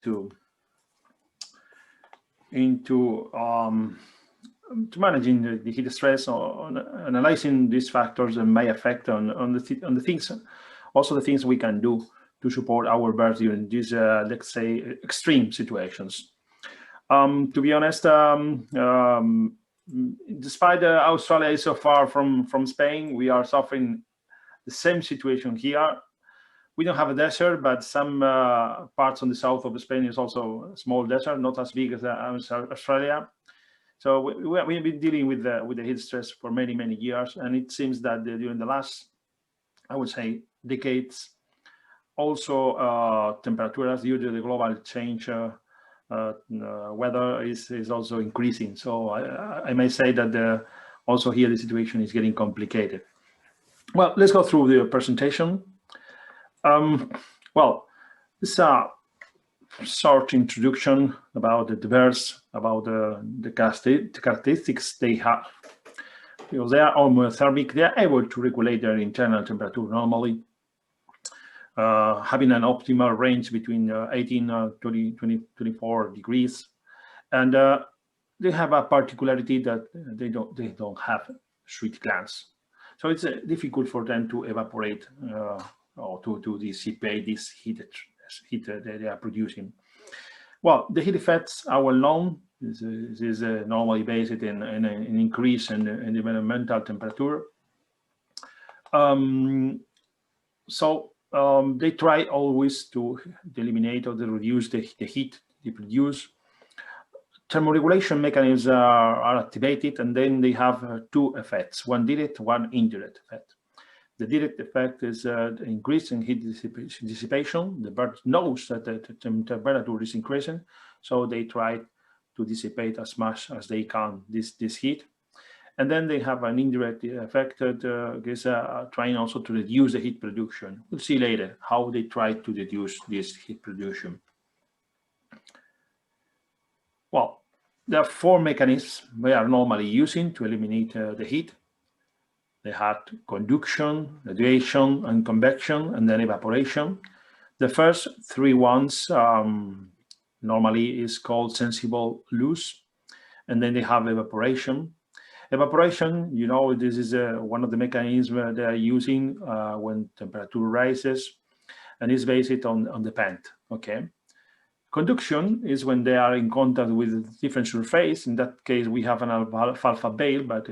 to managing the heat stress, on analyzing these factors and may affect on the things, also the things we can do to support our birds during these, let's say, extreme situations. To be honest, despite Australia is so far from Spain, we are suffering the same situation here. We don't have a desert, but some parts on the south of Spain is also a small desert, not as big as Australia. So we've been dealing with the heat stress for many years, and it seems that during the last, I would say, decades, also temperatures due to the global change, weather is also increasing. So I may say that also here the situation is getting complicated. Well, let's go through the presentation. Well, this is a short introduction about the birds, about the characteristics they have. Because they are homothermic, they are able to regulate their internal temperature normally, having an optimal range between 18 and 24 degrees, and they have a particularity that they don't have sweat glands, so it's difficult for them to evaporate or to dissipate this heat that they are producing. Well, the heat effects are well known. This is normally based in an increase in the environmental temperature. They try always to eliminate or to reduce the heat they produce. Thermoregulation mechanisms are activated, and then they have two effects, one direct, one indirect effect. The direct effect is increase in heat dissipation. The bird knows that the temperature is increasing, so they try to dissipate as much as they can this heat. And then they have an indirect effect that is trying also to reduce the heat production. We'll see later how they try to reduce this heat production. Well, there are four mechanisms we are normally using to eliminate the heat. They had conduction, radiation, and convection, and then evaporation. The first three ones normally is called sensible loss, and then they have evaporation. Evaporation, you know, this is one of the mechanisms they are using when temperature rises, and is based on the pant. Okay. Conduction is when they are in contact with a different surface. In that case, we have an alfalfa bale, but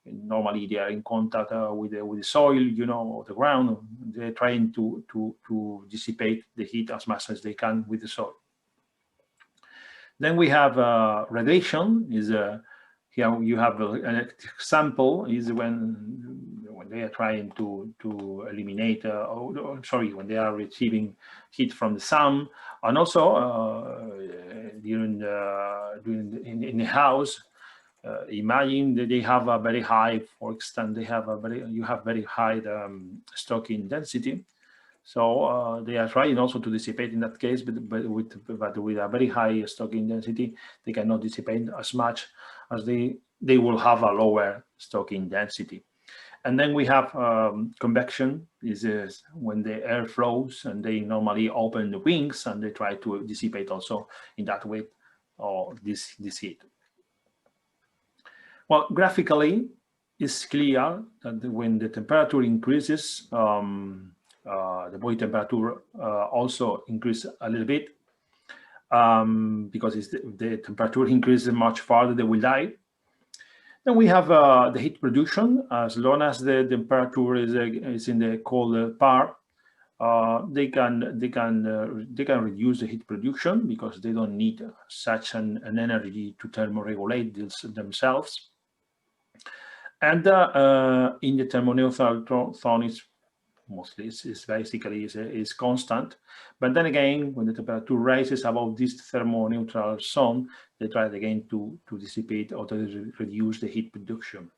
normally they are in contact with the soil, you know, or the ground. They're trying to dissipate the heat as much as they can with the soil. Then we have radiation. Is here you have an example is when they are trying to eliminate, when they are receiving heat from the sun, and also in the house. Imagine that they have a very high, for extent, you have very high stoking density. So they are trying also to dissipate in that case, but with a very high stoking density, they cannot dissipate as much as they will have a lower stoking density. And then we have convection. This is when the air flows and they normally open the wings and they try to dissipate also in that way this heat. Well, graphically, it's clear that when the temperature increases, the body temperature also increases a little bit because the temperature increases much farther, they will die. Then we have the heat production. As long as the temperature is in the cold part, they can reduce the heat production because they don't need such an energy to thermoregulate themselves. And in the thermoneutral zone is mostly is constant, but then again, when the temperature rises above this thermoneutral zone, they try again to dissipate or to reduce the heat production.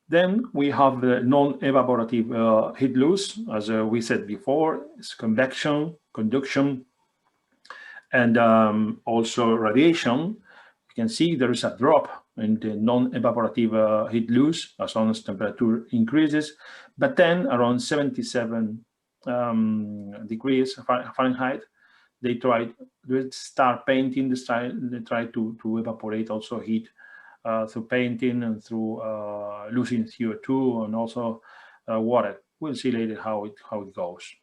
Then we have the non-evaporative heat loss, as we said before, it's convection, conduction, and also radiation. You can see there is a drop in the non-evaporative heat loss as long as temperature increases, but then around 77 degrees Fahrenheit, they start painting. They try to evaporate also heat through painting and through losing CO2 and also water. We'll see later how it goes.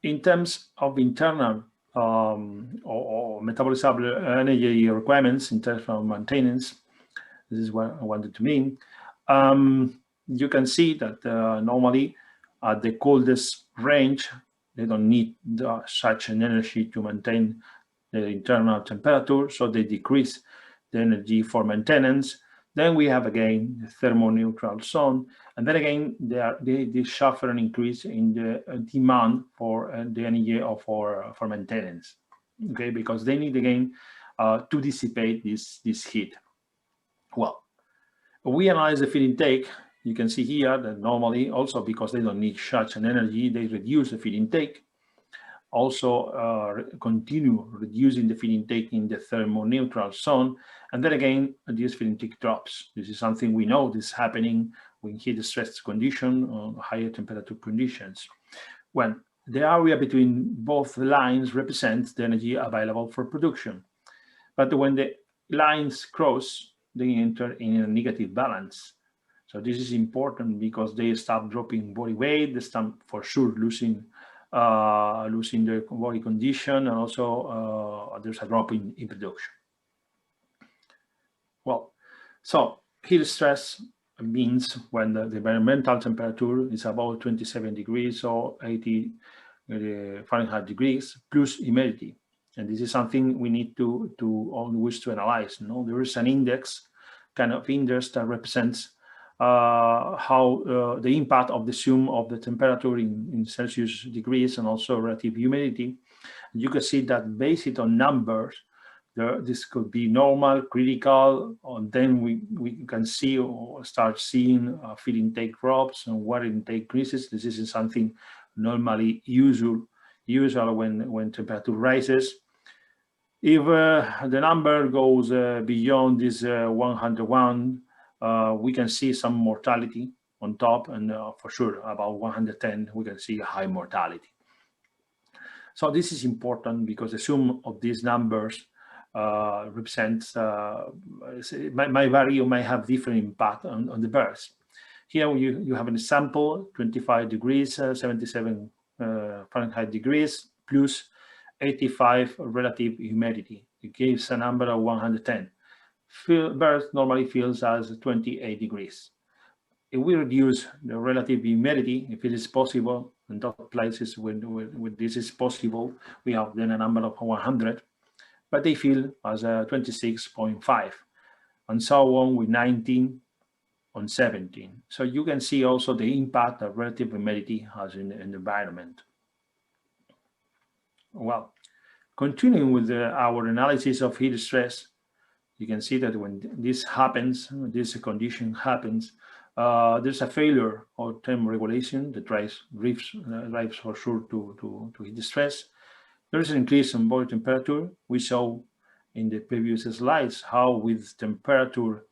In terms of internal or metabolizable energy requirements in terms of maintenance, this is what I wanted to mean. You can see that normally at the coldest range, they don't need such an energy to maintain the internal temperature, so they decrease the energy for maintenance. Then we have again the thermoneutral zone, and then again they suffer an increase in the demand for the energy for maintenance. Okay, because they need again to dissipate this heat. Well, we analyze the feed intake. You can see here that normally, also because they don't need such an energy, they reduce the feed intake. Also continue reducing the feed intake in the thermoneutral zone, and then again this feed intake drops. This is something we know this is happening when heat stress condition or higher temperature conditions, when the area between both lines represents the energy available for production. But when the lines cross, they enter in a negative balance. So this is important because they start dropping body weight, they start for sure losing their body condition, and also there's a drop in production. Well, so heat stress means when the environmental temperature is about 27 degrees or 80 Fahrenheit degrees plus humidity. And this is something we need to always to analyze. There is an index, kind of index that represents how the impact of the sum of the temperature in Celsius degrees and also relative humidity. You can see that based on numbers, this could be normal, critical, and then we can see or start seeing feed intake drops and water intake increases. This is something normally usual when temperature rises. If the number goes beyond this 101, we can see some mortality on top, and for sure about 110 we can see a high mortality. So this is important because the sum of these numbers represents may vary or may have different impact on the birds. Here you have an example: 25 degrees, 77 Fahrenheit degrees plus 85 relative humidity. It gives a number of 110. Birth normally feels as 28 degrees. If we reduce the relative humidity, if it is possible, in those places when this is possible, we have then a number of 100, but they feel as a 26.5, and so on with 19 on 17. So you can see also the impact that relative humidity has in the environment. Well, continuing with our analysis of heat stress, you can see that when this happens, this condition happens, there's a failure of thermoregulation that drives for sure to heat stress. There is an increase in body temperature. We saw in the previous slides how with temperature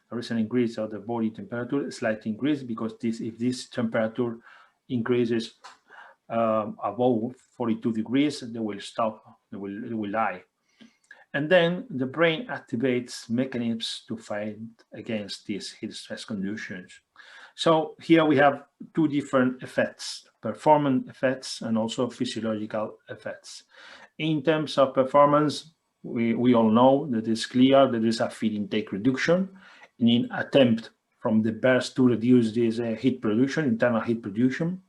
there is an increase of the body temperature, a slight increase, because if this temperature increases above 42 degrees, they will stop, they will die. And then the brain activates mechanisms to fight against these heat stress conditions. So here we have two different effects: performance effects and also physiological effects. In terms of performance, we all know that it's clear that there is a feed intake reduction in an attempt from the birds to reduce this heat production, internal heat production.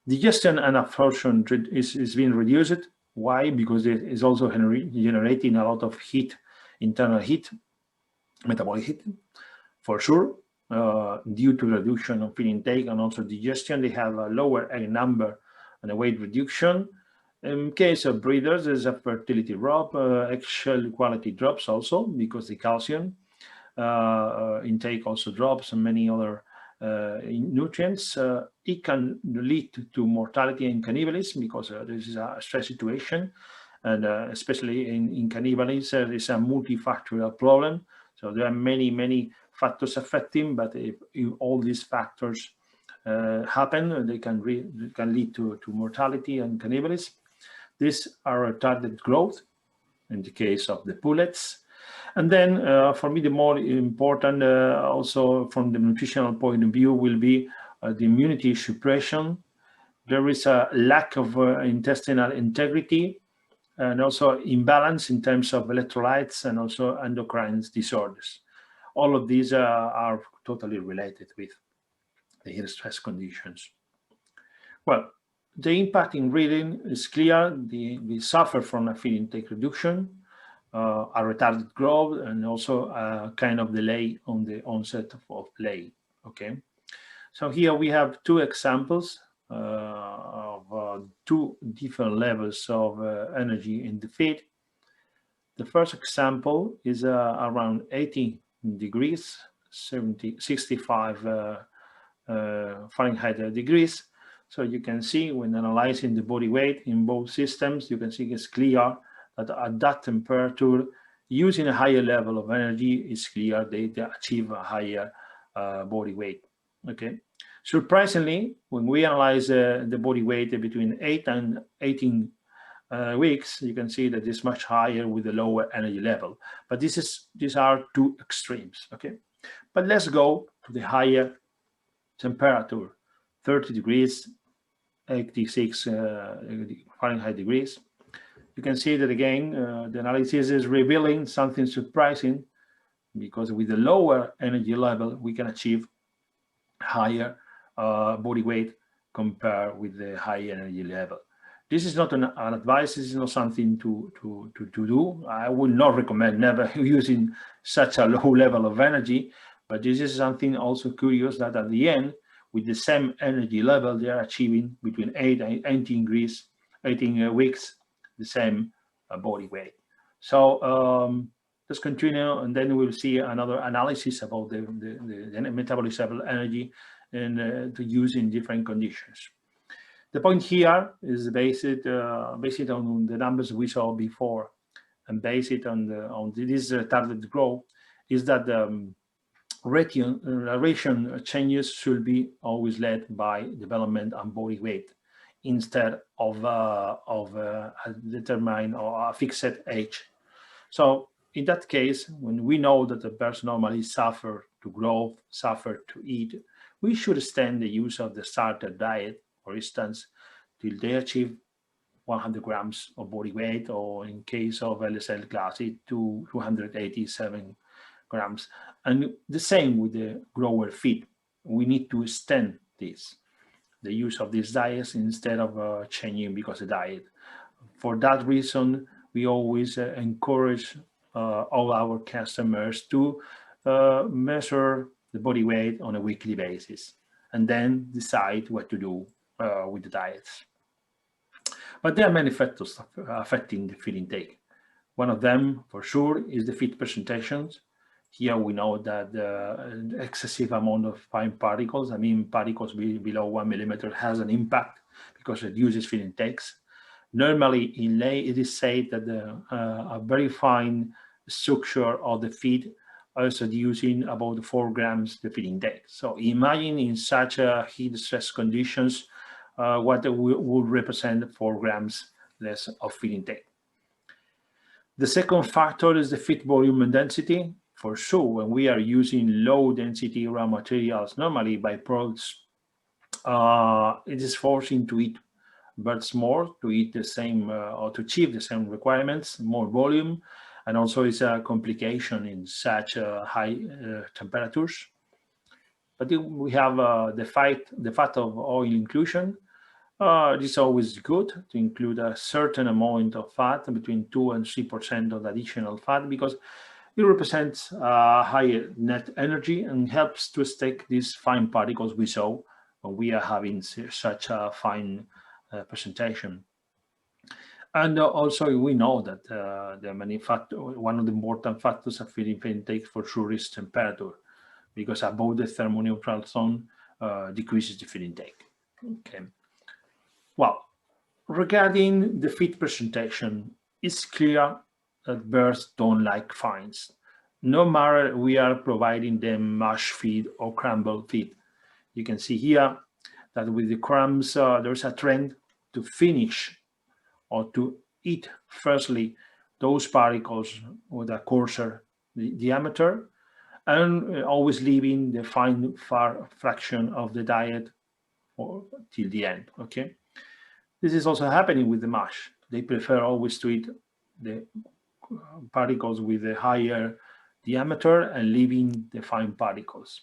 Digestion and absorption is being reduced. Why? Because it is also generating a lot of heat, internal heat, metabolic heat, for sure, due to reduction of feed intake and also digestion. They have a lower egg number and a weight reduction. In case of breeders, there's a fertility drop, eggshell quality drops also because the calcium intake also drops, and many other nutrients. It can lead to mortality and cannibalism because this is a stress situation, and especially in cannibalism, there is a multifactorial problem. So there are many factors affecting, but if all these factors happen, they can lead to mortality and cannibalism. These are retarded growth in the case of the pullets. And then for me, the more important also from the nutritional point of view will be the immunity suppression. There is a lack of intestinal integrity and also imbalance in terms of electrolytes and also endocrine disorders. All of these are totally related with the heat stress conditions. Well, the impact in reading is clear. We suffer from a feed intake reduction, a retarded growth, and also a kind of delay on the onset of play. Okay, so here we have two examples of two different levels of energy in the feed. The first example is around 80 degrees, 65 Fahrenheit degrees. So you can see when analyzing the body weight in both systems, you can see it's clear that at that temperature, using a higher level of energy, it's clear they achieve a higher body weight. Okay. Surprisingly, when we analyze the body weight between 8 and 18 weeks, you can see that it's much higher with a lower energy level. But these are two extremes. Okay. But let's go to the higher temperature, 30 degrees, 86 Fahrenheit degrees. You can see that again, the analysis is revealing something surprising, because with the lower energy level, we can achieve higher body weight compared with the high energy level. This is not an advice. This is not something to do. I would not recommend never using such a low level of energy, but this is something also curious that at the end, with the same energy level, they are achieving between 8 and 18 weeks, the same body weight. So let's continue, and then we'll see another analysis about the metabolisable energy and to use in different conditions. The point here is based on the numbers we saw before, and based on this target growth, is that ration changes should be always led by development and body weight instead of a determined or a fixed age. So in that case, when we know that the person normally suffer to grow, suffer to eat, we should extend the use of the starter diet, for instance, till they achieve 100 grams of body weight, or in case of LSL classic, to 287 grams. And the same with the grower feed. We need to extend this, the use of these diets, instead of changing because of diet. For that reason, we always encourage all our customers to measure the body weight on a weekly basis, and then decide what to do with the diets. But there are many factors affecting the feed intake. One of them, for sure, is the feed presentations. Here we know that the excessive amount of fine particles, I mean particles below 1 millimeter, has an impact because it reduces feed intakes. Normally in lay, it is said that a very fine structure of the feed is reducing about 4 grams the feed intake. So imagine in such heat stress conditions, what would represent 4 grams less of feed intake. The second factor is the feed volume and density. For sure, when we are using low density raw materials, normally byproducts, it is forcing to eat birds more, to eat the same or to achieve the same requirements, more volume, and also it's a complication in such high temperatures. But we have the fat of oil inclusion. It is always good to include a certain amount of fat, between 2 and 3% of additional fat, because it represents higher net energy and helps to stack these fine particles we saw when we are having such a fine presentation. And also we know that there are many factors. One of the important factors of feed intake for sure is temperature, because above the thermoneutral zone decreases the feed intake. Okay. Well, regarding the feed presentation, it's clear that birds don't like fines. No matter we are providing them mash feed or crumble feed. You can see here that with the crumbs, there's a trend to finish or to eat firstly those particles with a coarser diameter, and always leaving the fine fraction of the diet till the end. Okay, this is also happening with the mash. They prefer always to eat the particles with a higher diameter and leaving the fine particles.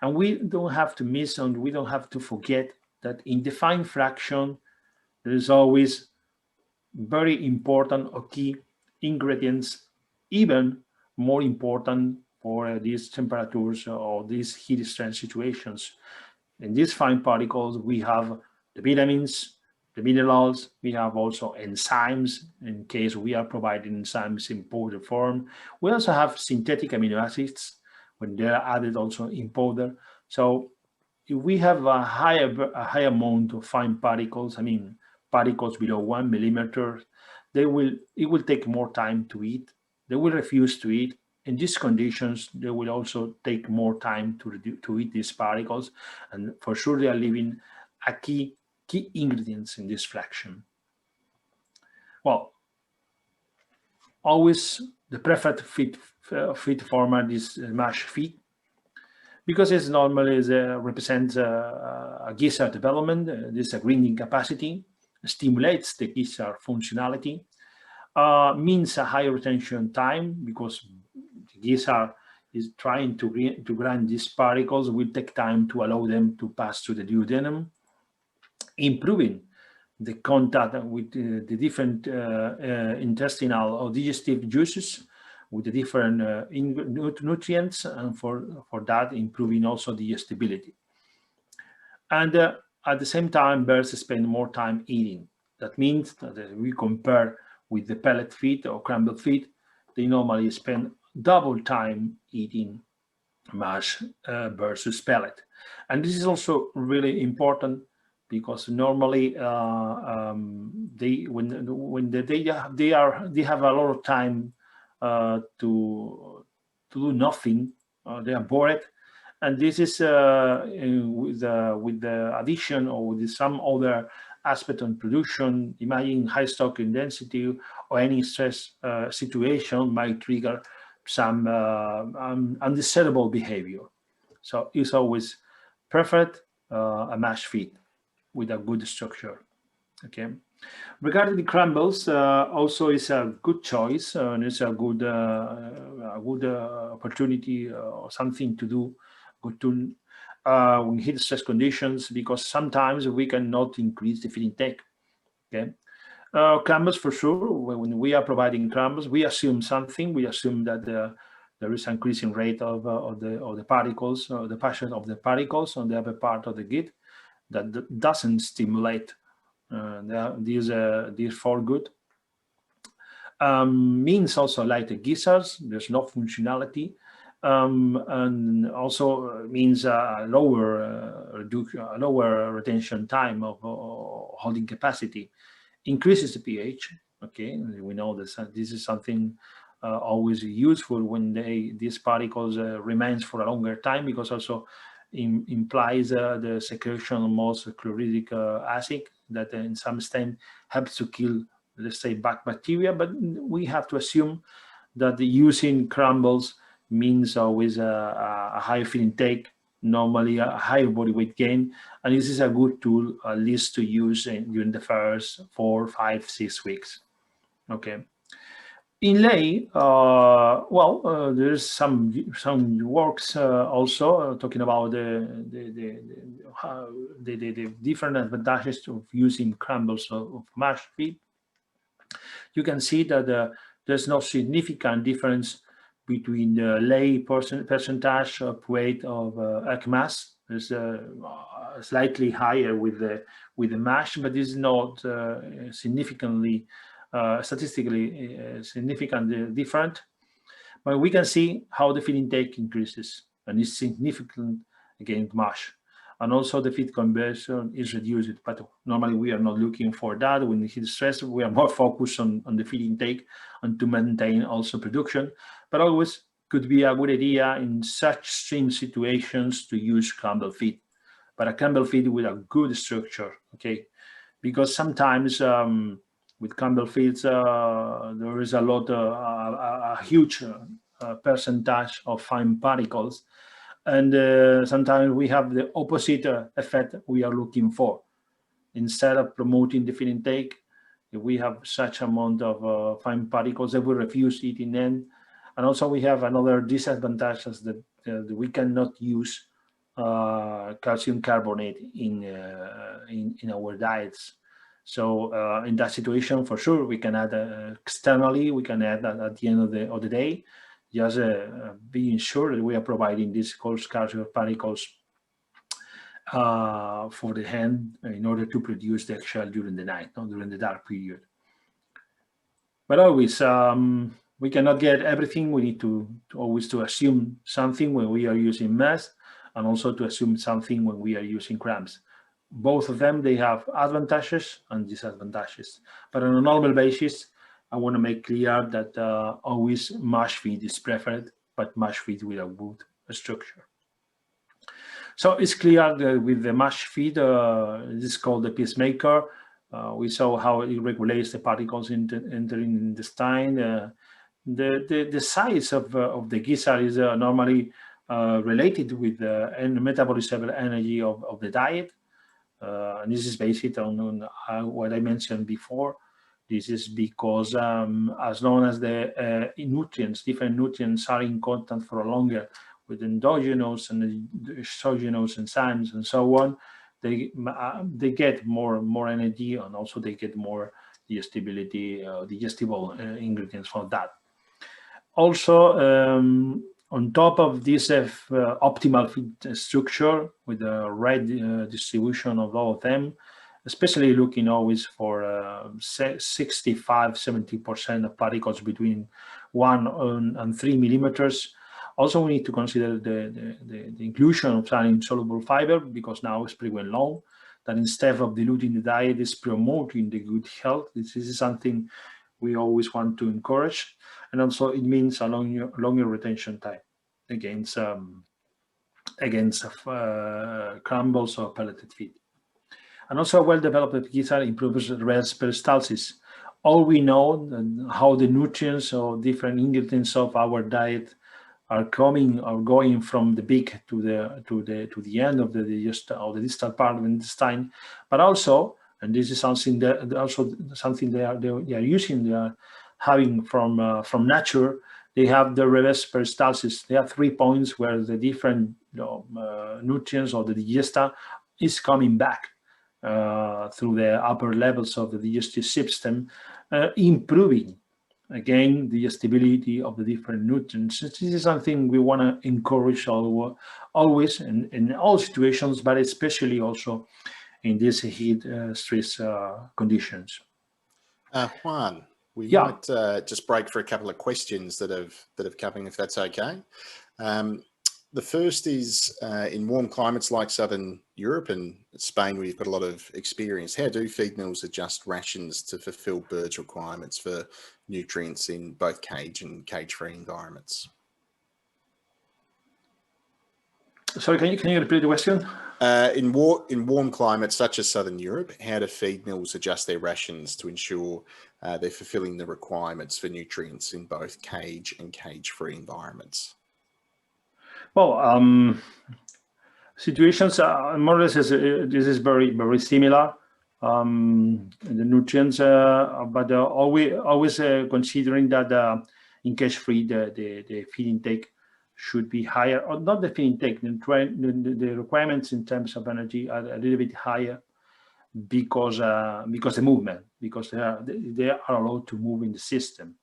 And we don't have to miss, and we don't have to forget that in the fine fraction there is always very important or key ingredients, even more important for these temperatures or these heat stress situations. In these fine particles, we have the vitamins, the minerals, we have also enzymes in case we are providing enzymes in powder form. We also have synthetic amino acids when they are added also in powder. So if we have a high amount of fine particles, I mean particles below 1 millimeter, it will take more time to eat. They will refuse to eat. In these conditions, they will also take more time to eat these particles, and for sure they are leaving a key ingredients in this fraction. Well, always the preferred feed format is mash feed, because it normally represents a gizzard development. This grinding capacity stimulates the gizzard functionality, means a high retention time, because the gizzard is trying to grind these particles, will take time to allow them to pass through the duodenum, improving the contact with the different intestinal or digestive juices with the different nutrients, and for that improving also the stability. And at the same time, birds spend more time eating. That means that we compare with the pellet feed or crumble feed, they normally spend double time eating mash versus pellet. And this is also really important, because normally they have a lot of time to do nothing. They are bored, and this is with the addition or with some other aspect on production. Imagine high stocking density or any stress situation might trigger some undesirable behavior. So it's always preferred a mash feed with a good structure. Okay. Regarding the crumbles, also is a good choice, and it's a good opportunity or something to do good to in heat stress conditions, because sometimes we cannot increase the feed intake. Okay. Crumbles, for sure, when we are providing crumbles, we assume something. We assume that there is increasing rate of the particles, or the passion of the particles on the upper part of the git, that doesn't stimulate these for good. Means also like the gizzards, there's no functionality, and also means a lower retention time of holding capacity, increases the pH. Okay, we know this is something always useful when these particles remains for a longer time, because also implies the secretion of most chlorhydric acid that in some extent helps to kill, let's say, bacteria. But we have to assume that using crumbles means always a high feed intake, normally a higher body weight gain, and this is a good tool at least to use during the first 4, 5, 6 weeks. Okay. In lay, there's some works also talking about the different advantages of using crumbles of mash feed. You can see that there's no significant difference between the lay percentage of weight of egg mass. There's slightly higher with the mash, but this is not significantly statistically significantly different. But we can see how the feed intake increases, and is significant against mash. And also the feed conversion is reduced, but normally we are not looking for that. When we heat stress, we are more focused on the feed intake and to maintain also production. But always could be a good idea in such extreme situations to use crumble feed, but a crumble feed with a good structure, okay? Because sometimes With Campbell feeds, there is a huge percentage of fine particles, and sometimes we have the opposite effect we are looking for. Instead of promoting the feed intake, if we have such amount of fine particles, they will refuse eating them. And also we have another disadvantage is that we cannot use calcium carbonate in our diets. So in that situation, for sure, we can add externally. We can add that at the end of the day, just being sure that we are providing these coarse calcium particles for the hen in order to produce the eggshell during the night, not during the dark period. But always, we cannot get everything. We need to always to assume something when we are using mast, and also to assume something when we are using crumbs. Both of them, they have advantages and disadvantages. But on a normal basis, I want to make clear that always mash feed is preferred, but mash feed with a wood structure. So it's clear that with the mash feed, this is called the peacemaker. We saw how it regulates the particles entering the intestine. The size of the gizzard is normally related with the metabolism energy of the diet. And this is based on what I mentioned before. This is because as long as the nutrients, different nutrients are in contact for longer with endogenous and exogenous enzymes and so on, they get more energy, and also they get more digestible ingredients from that. Also, on top of this optimal feed structure with the right distribution of all of them, especially looking always for 65–70% of particles between 1 and 3 millimeters. Also, we need to consider the inclusion of some insoluble fiber, because now it's pretty well known that instead of diluting the diet, is promoting the good health. This is something we always want to encourage. And also it means a longer retention time against crumbles or pelleted feed. And also a well-developed gizzard improves rest peristalsis. All we know how the nutrients or different ingredients of our diet are coming or going from the beak to the end of the distal part of the intestine, but also, and this is something that they are using, they are having from nature. They have the reverse peristalsis. They have 3 points where the different nutrients or the digesta is coming back through the upper levels of the digestive system, improving again the stability of the different nutrients. This is something we want to encourage always in all situations, but especially also in these heat stress conditions. Juan, we might just break for a couple of questions that have come in, if that's okay. The first is, in warm climates like Southern Europe and Spain, where you've got a lot of experience, how do feed mills adjust rations to fulfill birds' requirements for nutrients in both cage and cage-free environments? Sorry, can you repeat the question? In warm climates such as Southern Europe, how do feed mills adjust their rations to ensure they're fulfilling the requirements for nutrients in both cage and cage-free environments? Well, situations more or less this is very similar. The nutrients, but always considering that in cage-free the feed intake should be higher, or not the feed intake, the requirements in terms of energy are a little bit higher because the movement, because they are allowed to move in the system.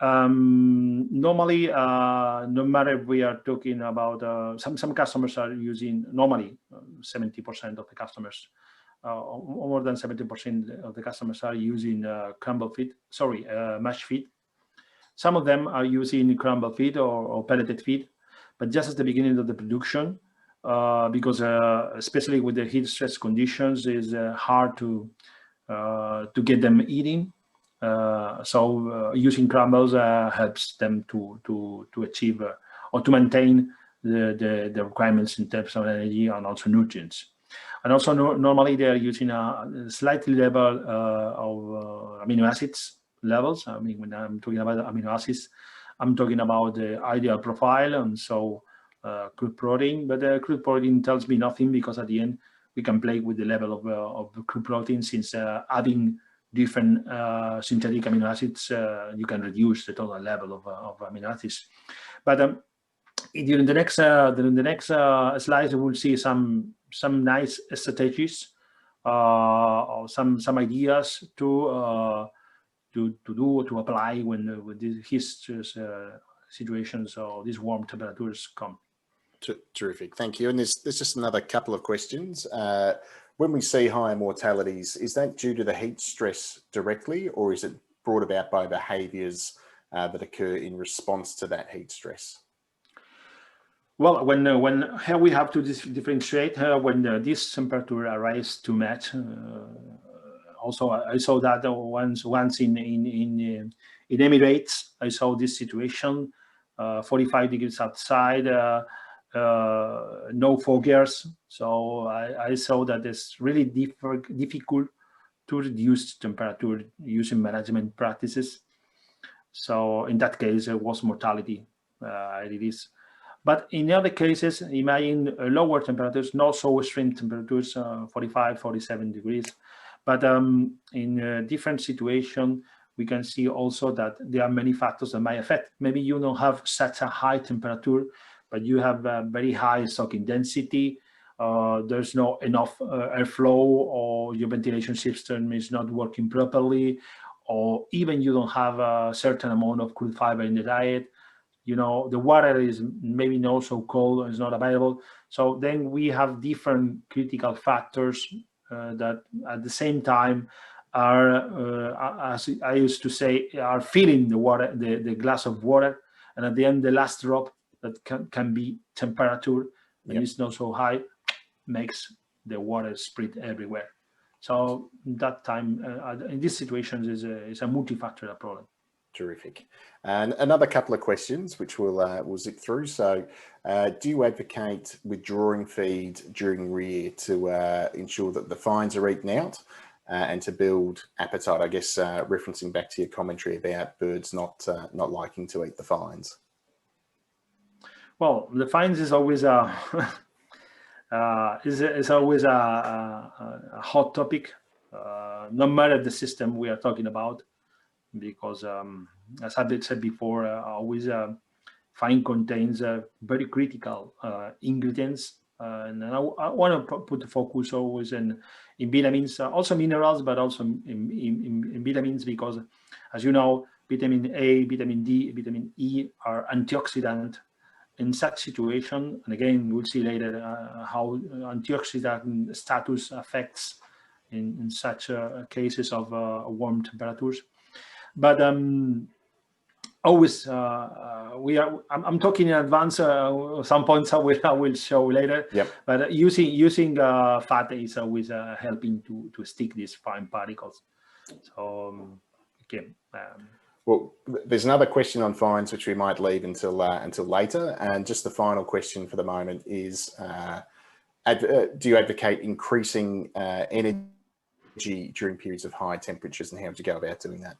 Normally, no matter if we are talking about some customers are using, normally 70% of the customers, more than 70% of the customers are using mash feed. Some of them are using crumble feed or pelleted feed, but just at the beginning of the production, because especially with the heat stress conditions, it's hard to get them eating. So using crumbles helps them to achieve or to maintain the requirements in terms of energy and also nutrients. And also normally they are using a slightly level of amino acids levels. I mean, when I'm talking about amino acids, I'm talking about the ideal profile, and so crude protein. But crude protein tells me nothing, because at the end we can play with the level of the crude protein, since adding different synthetic amino acids, you can reduce the total level of amino acids. But during the next slides, we will see some nice strategies or some ideas to apply when these situations or these warm temperatures come. Terrific, thank you. And there's just another couple of questions. When we see higher mortalities, is that due to the heat stress directly, or is it brought about by behaviours that occur in response to that heat stress? Well, when here we have to differentiate when this temperature rises too much. Also, I saw that once in Emirates. I saw this situation, 45 degrees outside, no foggers. So I saw that it's really difficult to reduce temperature using management practices. So in that case, it was mortality. It is. But in other cases, imagine lower temperatures, not so extreme temperatures, 45, 47 degrees. But in different situations, we can see also that there are many factors that might affect. Maybe you don't have such a high temperature, but you have a very high soaking density. There's not enough airflow, or your ventilation system is not working properly, or even you don't have a certain amount of crude fiber in the diet. You know, the water is maybe not so cold, it's not available. So then we have different critical factors that at the same time are, as I used to say, are filling the water, the glass of water. And at the end, the last drop that can be temperature, and it's not so high, makes the water spread everywhere. So that time, in these situations, is a multifactorial problem. Terrific. And another couple of questions, which we'll zip through. So, do you advocate withdrawing feed during rear to ensure that the fines are eaten out and to build appetite? I guess referencing back to your commentary about birds not liking to eat the fines. Well, the fines is always a always a hot topic, no matter the system we are talking about. Because as I said before, always fine contains very critical ingredients, and I want to put the focus always in vitamins, also minerals, but also in vitamins, because as you know, vitamin A, vitamin D, vitamin E are antioxidant in such situation. And again, we'll see later how antioxidant status affects in such cases of warm temperatures. But always I'm talking in advance. Some points I will show later. Yep. But using fat is always helping to stick these fine particles. So okay. Well, there's another question on fines which we might leave until later. And just the final question for the moment is: do you advocate increasing energy during periods of high temperatures, and how would you go about doing that?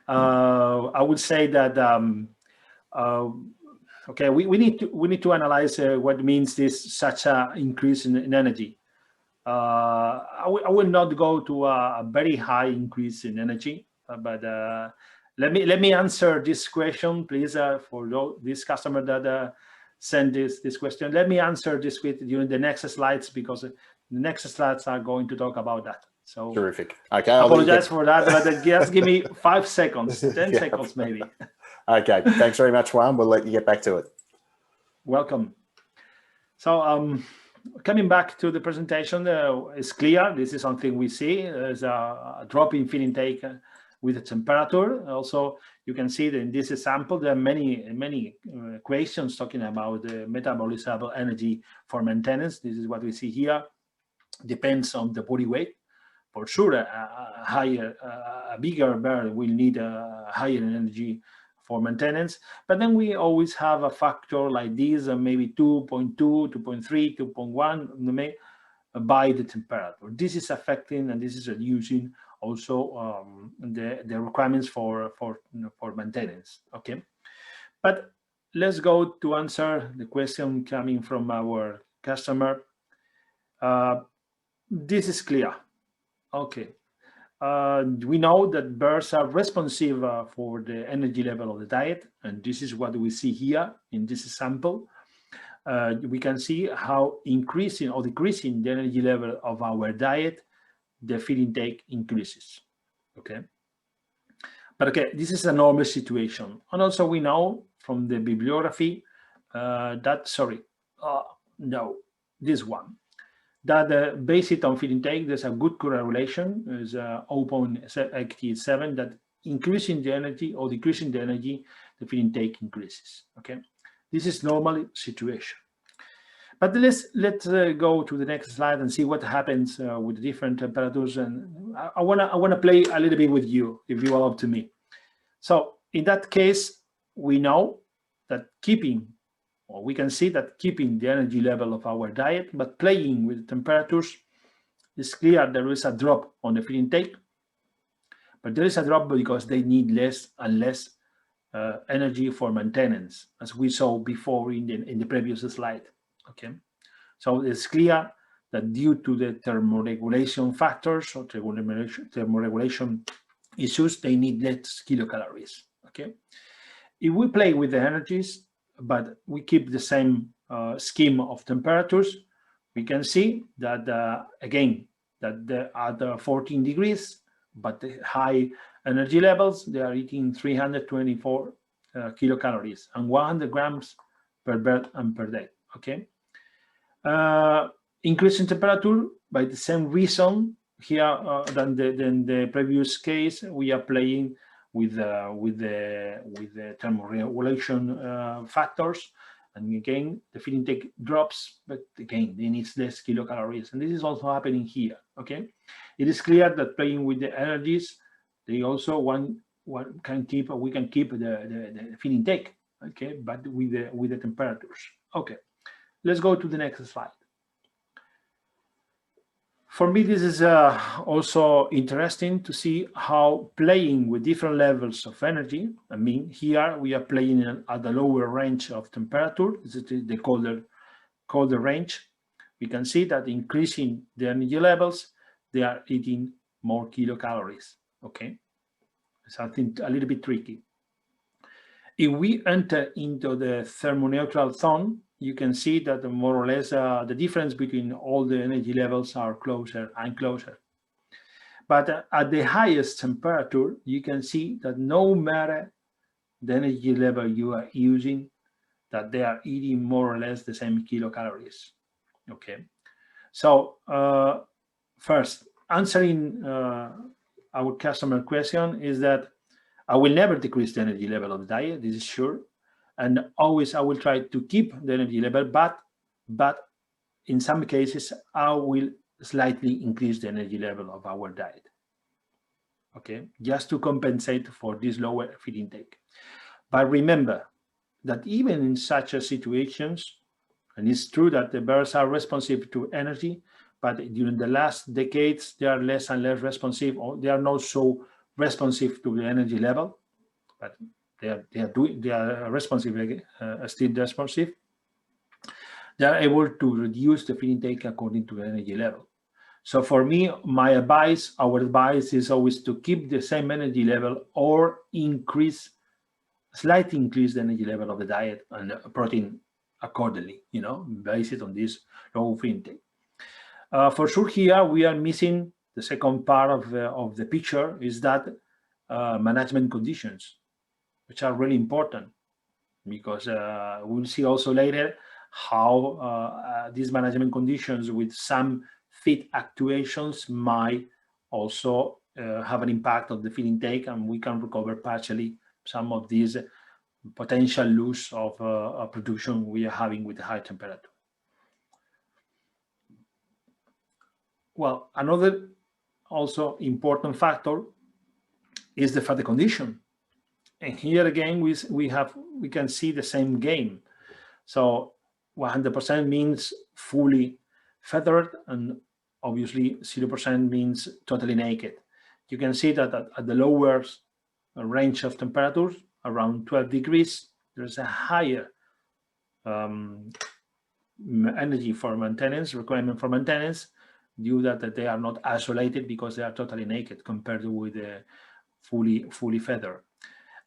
I would say that okay, we need to analyze what means this such a increase in energy. I will not go to a very high increase in energy, but let me answer this question, please, for this customer that sent this question. Let me answer this during the next slides, because the next slides are going to talk about that. So terrific. Okay, I apologize for that, but just give me 5 seconds, 10 seconds maybe. Okay, thanks very much, Juan. We'll let you get back to it. Welcome. So coming back to the presentation, it's clear this is something we see. There's a drop in feed intake with the temperature. Also, you can see that in this example, there are many equations talking about the metabolizable energy for maintenance. This is what we see here. Depends on the body weight. For sure, a bigger bird will need a higher energy for maintenance, but then we always have a factor like this, maybe 2.2, 2.3, 2.1 by the temperature. This is affecting and this is reducing also the requirements for maintenance. Okay, but let's go to answer the question coming from our customer. This is clear. Okay. We know that birds are responsive for the energy level of the diet, and this is what we see here in this example. We can see how increasing or decreasing the energy level of our diet, the feed intake increases. Okay, but okay, this is a normal situation, and also we know from the bibliography that based on feed intake, there's a good correlation, is 0.87, that increasing the energy or decreasing the energy, the feed intake increases. Okay, this is normal situation. But let's go to the next slide and see what happens with different temperatures. And I wanna play a little bit with you, if you allow to me. So in that case, we know that we can see that keeping the energy level of our diet, but playing with temperatures, it's clear there is a drop on the feed intake. But there is a drop because they need less and less energy for maintenance, as we saw before in the previous slide. Okay, so it's clear that due to the thermoregulation factors or thermoregulation issues, they need less kilocalories. Okay, if we play with the energies, but we keep the same scheme of temperatures, we can see that again that at 14 degrees, but the high energy levels, they are eating 324 kilocalories and 100 grams per bird and per day. Okay, increase in temperature by the same reason here than the previous case. We are playing with the thermoregulation factors, and again the feed intake drops, but again they need less kilocalories, and this is also happening here. Okay, it is clear that playing with the energies, they also we can keep the feed intake. Okay, but with the temperatures. Okay, let's go to the next slide. For me, this is also interesting to see how playing with different levels of energy. I mean, here we are playing at the lower range of temperature. This is the colder range. We can see that increasing the energy levels, they are eating more kilocalories. Okay, something a little bit tricky. If we enter into the thermoneutral zone, you can see that more or less the difference between all the energy levels are closer and closer. But at the highest temperature, you can see that no matter the energy level you are using, that they are eating more or less the same kilocalories. Okay, so first, answering our customer question is that I will never decrease the energy level of the diet, this is sure. And always I will try to keep the energy level, but in some cases I will slightly increase the energy level of our diet. Okay, just to compensate for this lower feed intake. But remember that even in such situations, and it's true that the birds are responsive to energy, but during the last decades they are less and less responsive, or they are not so responsive to the energy level, but they are responsive, still responsive. They are able to reduce the feed intake according to the energy level. So for me, our advice is always to keep the same energy level or slightly increase the energy level of the diet and protein accordingly, based on this low feed intake. For sure, here we are missing the second part of the picture, is that management conditions, which are really important, because we'll see also later how these management conditions with some feed actuations might also have an impact on the feed intake, and we can recover partially some of these potential loss of production we are having with the high temperature. Well, another also important factor is the fat condition. And here again, we can see the same game. So 100% means fully feathered, and obviously 0% means totally naked. You can see that at the lower range of temperatures, around 12 degrees, there's a higher energy for maintenance, requirement for maintenance, due that they are not isolated because they are totally naked compared with the fully feathered.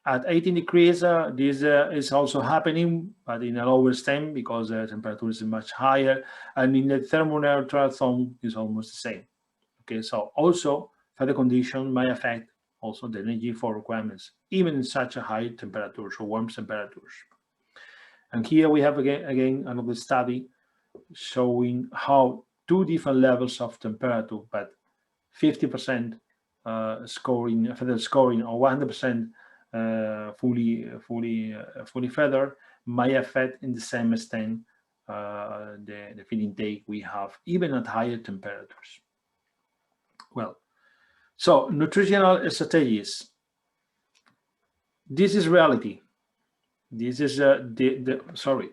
At 18 degrees, this is also happening, but in a lower extent because the temperature is much higher, and in the thermoneutral zone is almost the same. Okay, so also feather condition may affect also the energy for requirements, even in such a high temperatures or warm temperatures. And here we have again another study showing how two different levels of temperature, but 50% scoring, feather scoring, or 100% fully feathered may affect in the same extent the feed intake we have, even at higher temperatures. Well, so nutritional strategies. This is reality. This is sorry,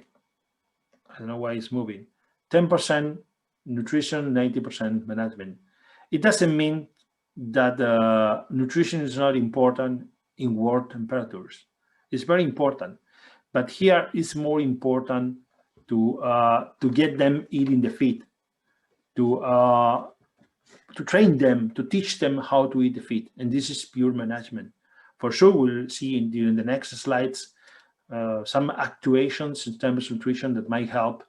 I don't know why it's moving. 10% nutrition, 90% management. It doesn't mean that nutrition is not important in warm temperatures. It's very important, but here it's more important to get them eating the feed, to train them, to teach them how to eat the feed, and this is pure management. For sure, we'll see during the next slides some actuations in terms of nutrition that might help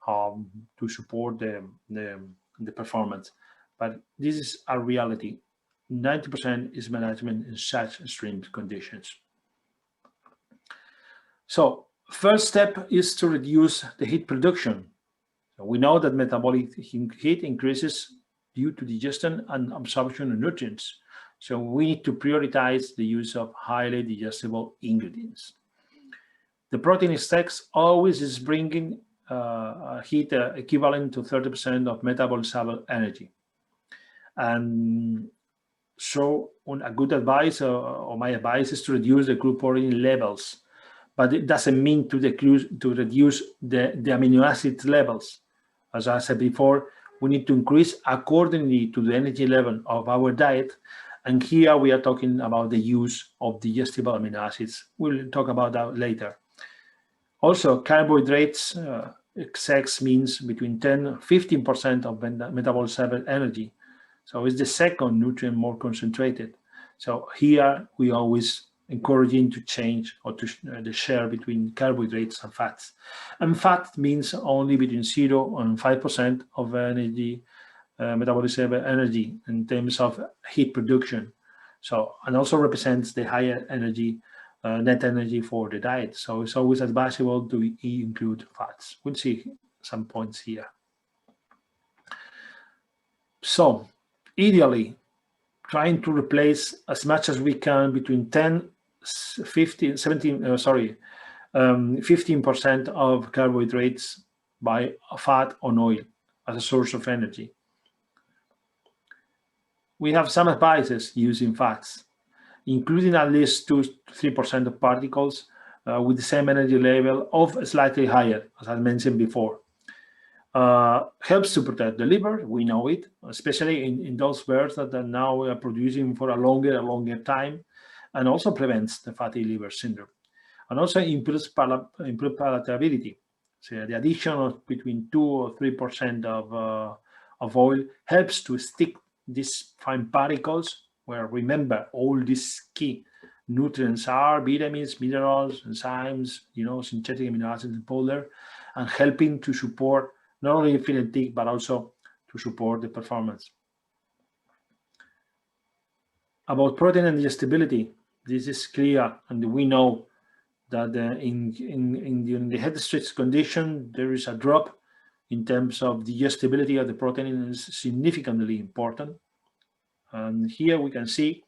to support the performance. But this is a reality. 90% is management in such extreme conditions. So first step is to reduce the heat production. So we know that metabolic heat increases due to digestion and absorption of nutrients. So we need to prioritize the use of highly digestible ingredients. The protein stacks always is bringing heat equivalent to 30% of metabolizable energy. And so a good advice or my advice is to reduce the crude protein levels, but it doesn't mean to reduce the amino acid levels. As I said before, we need to increase accordingly to the energy level of our diet. And here we are talking about the use of digestible amino acids. We'll talk about that later. Also, carbohydrates, excess means between 10 and 15% of metabolizable energy. So it's the second nutrient more concentrated. So here we always encouraging to change or to the share between carbohydrates and fats. And fat means only between 0 and 5% of energy, metabolizable energy in terms of heat production. So, and also represents the higher energy, net energy for the diet. So it's always advisable to include fats. We'll see some points here. So ideally, trying to replace as much as we can between 15% of carbohydrates by fat or oil as a source of energy. We have some advices using fats, including at least 2-3% of particles with the same energy level of slightly higher, as I mentioned before. Helps to protect the liver, we know it, especially in those birds that are now producing for a longer time, and also prevents the fatty liver syndrome. And also improves palatability. So the addition of between 2 or 3% of oil helps to stick these fine particles, where remember all these key nutrients are vitamins, minerals, enzymes, synthetic amino acids and powder, and helping to support not only feed intake, but also to support the performance. About protein and digestibility, this is clear, and we know that in the head stress condition, there is a drop in terms of digestibility of the protein is significantly important. And here we can see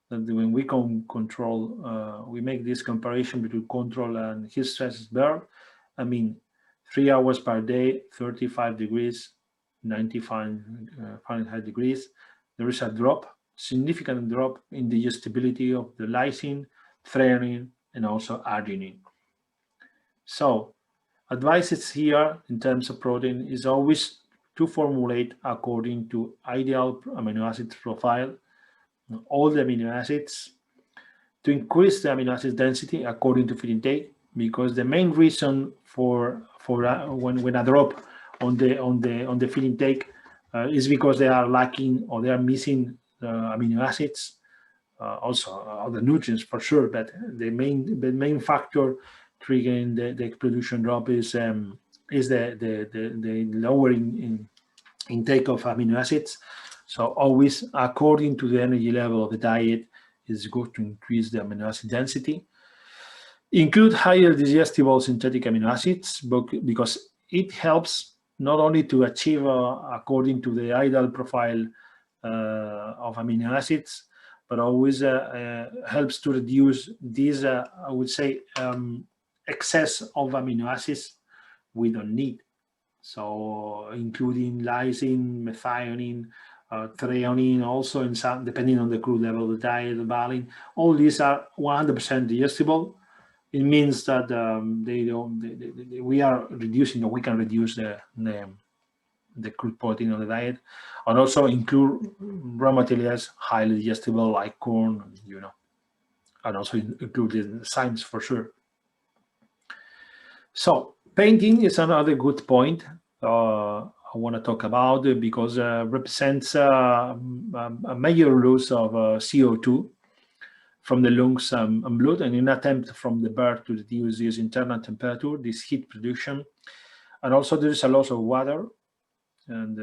that when we control, we make this comparison between control and heat stress bird. I mean, 3 hours per day, 35 degrees, 95 Fahrenheit degrees, there is a drop, significant drop in digestibility of the lysine, threonine, and also arginine. So advices here in terms of protein is always to formulate according to ideal amino acid profile, all the amino acids, to increase the amino acid density according to feed intake, because the main reason for when a drop on the feed intake is because they are lacking or they are missing amino acids, also other nutrients for sure, but the main factor triggering the production drop is the lowering in intake of amino acids. So always according to the energy level of the diet is good to increase the amino acid density. Include higher digestible synthetic amino acids because it helps not only to achieve according to the ideal profile of amino acids, but always helps to reduce these, I would say, excess of amino acids we don't need. So including lysine, methionine, threonine, also in some, depending on the crude level of the diet, the valine, all these are 100% digestible. It means that we are reducing, or we can reduce the crude protein on the diet, and also include raw materials highly digestible like corn, and also include the enzymes for sure. So painting is another good point I want to talk about because represents a major loss of CO2 from the lungs and blood, and in an attempt from the bird to reduce this internal temperature, this heat production. And also there is a loss of water, and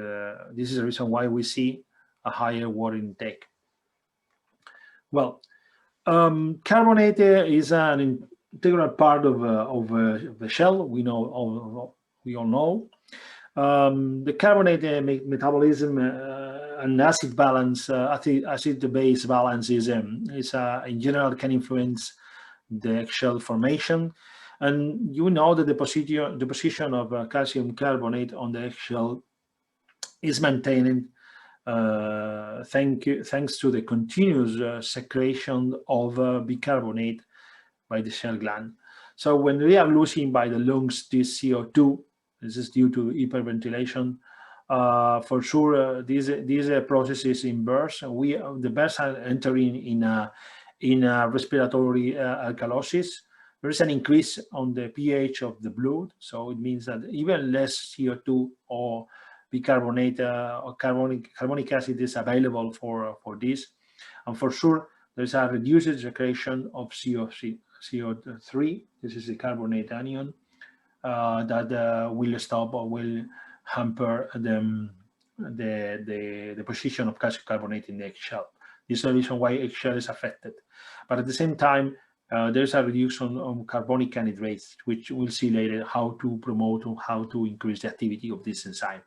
this is the reason why we see a higher water intake. Well, carbonate is an integral part of the shell. We all know. The carbonate metabolism and acid balance, acid-base balance is in general can influence the eggshell formation. And you know that the position of calcium carbonate on the eggshell is maintained thanks to the continuous secretion of bicarbonate by the shell gland. So when we are losing by the lungs this CO2, this is due to hyperventilation. For sure, this process is inverse. The birds are entering in a respiratory alkalosis. There is an increase on the pH of the blood, so it means that even less CO2 or bicarbonate or carbonic acid is available for this, and for sure there's a reduced secretion of CO3. This is the carbonate anion. That will stop or will hamper the position of calcium carbonate in the eggshell. This is the reason why eggshell is affected. But at the same time, there's a reduction on carbonic anhydrase, which we'll see later how to promote or how to increase the activity of this enzyme.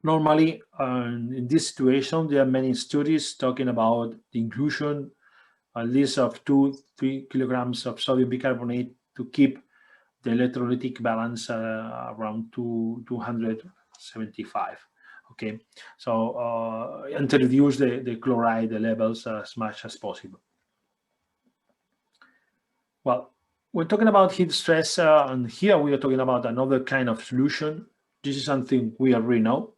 Normally, in this situation, there are many studies talking about the inclusion at least of 2-3 kilograms of sodium bicarbonate to keep the electrolytic balance around 275. Okay, so and to reduce the chloride levels as much as possible. Well, we're talking about heat stress, and here we are talking about another kind of solution. This is something we already know.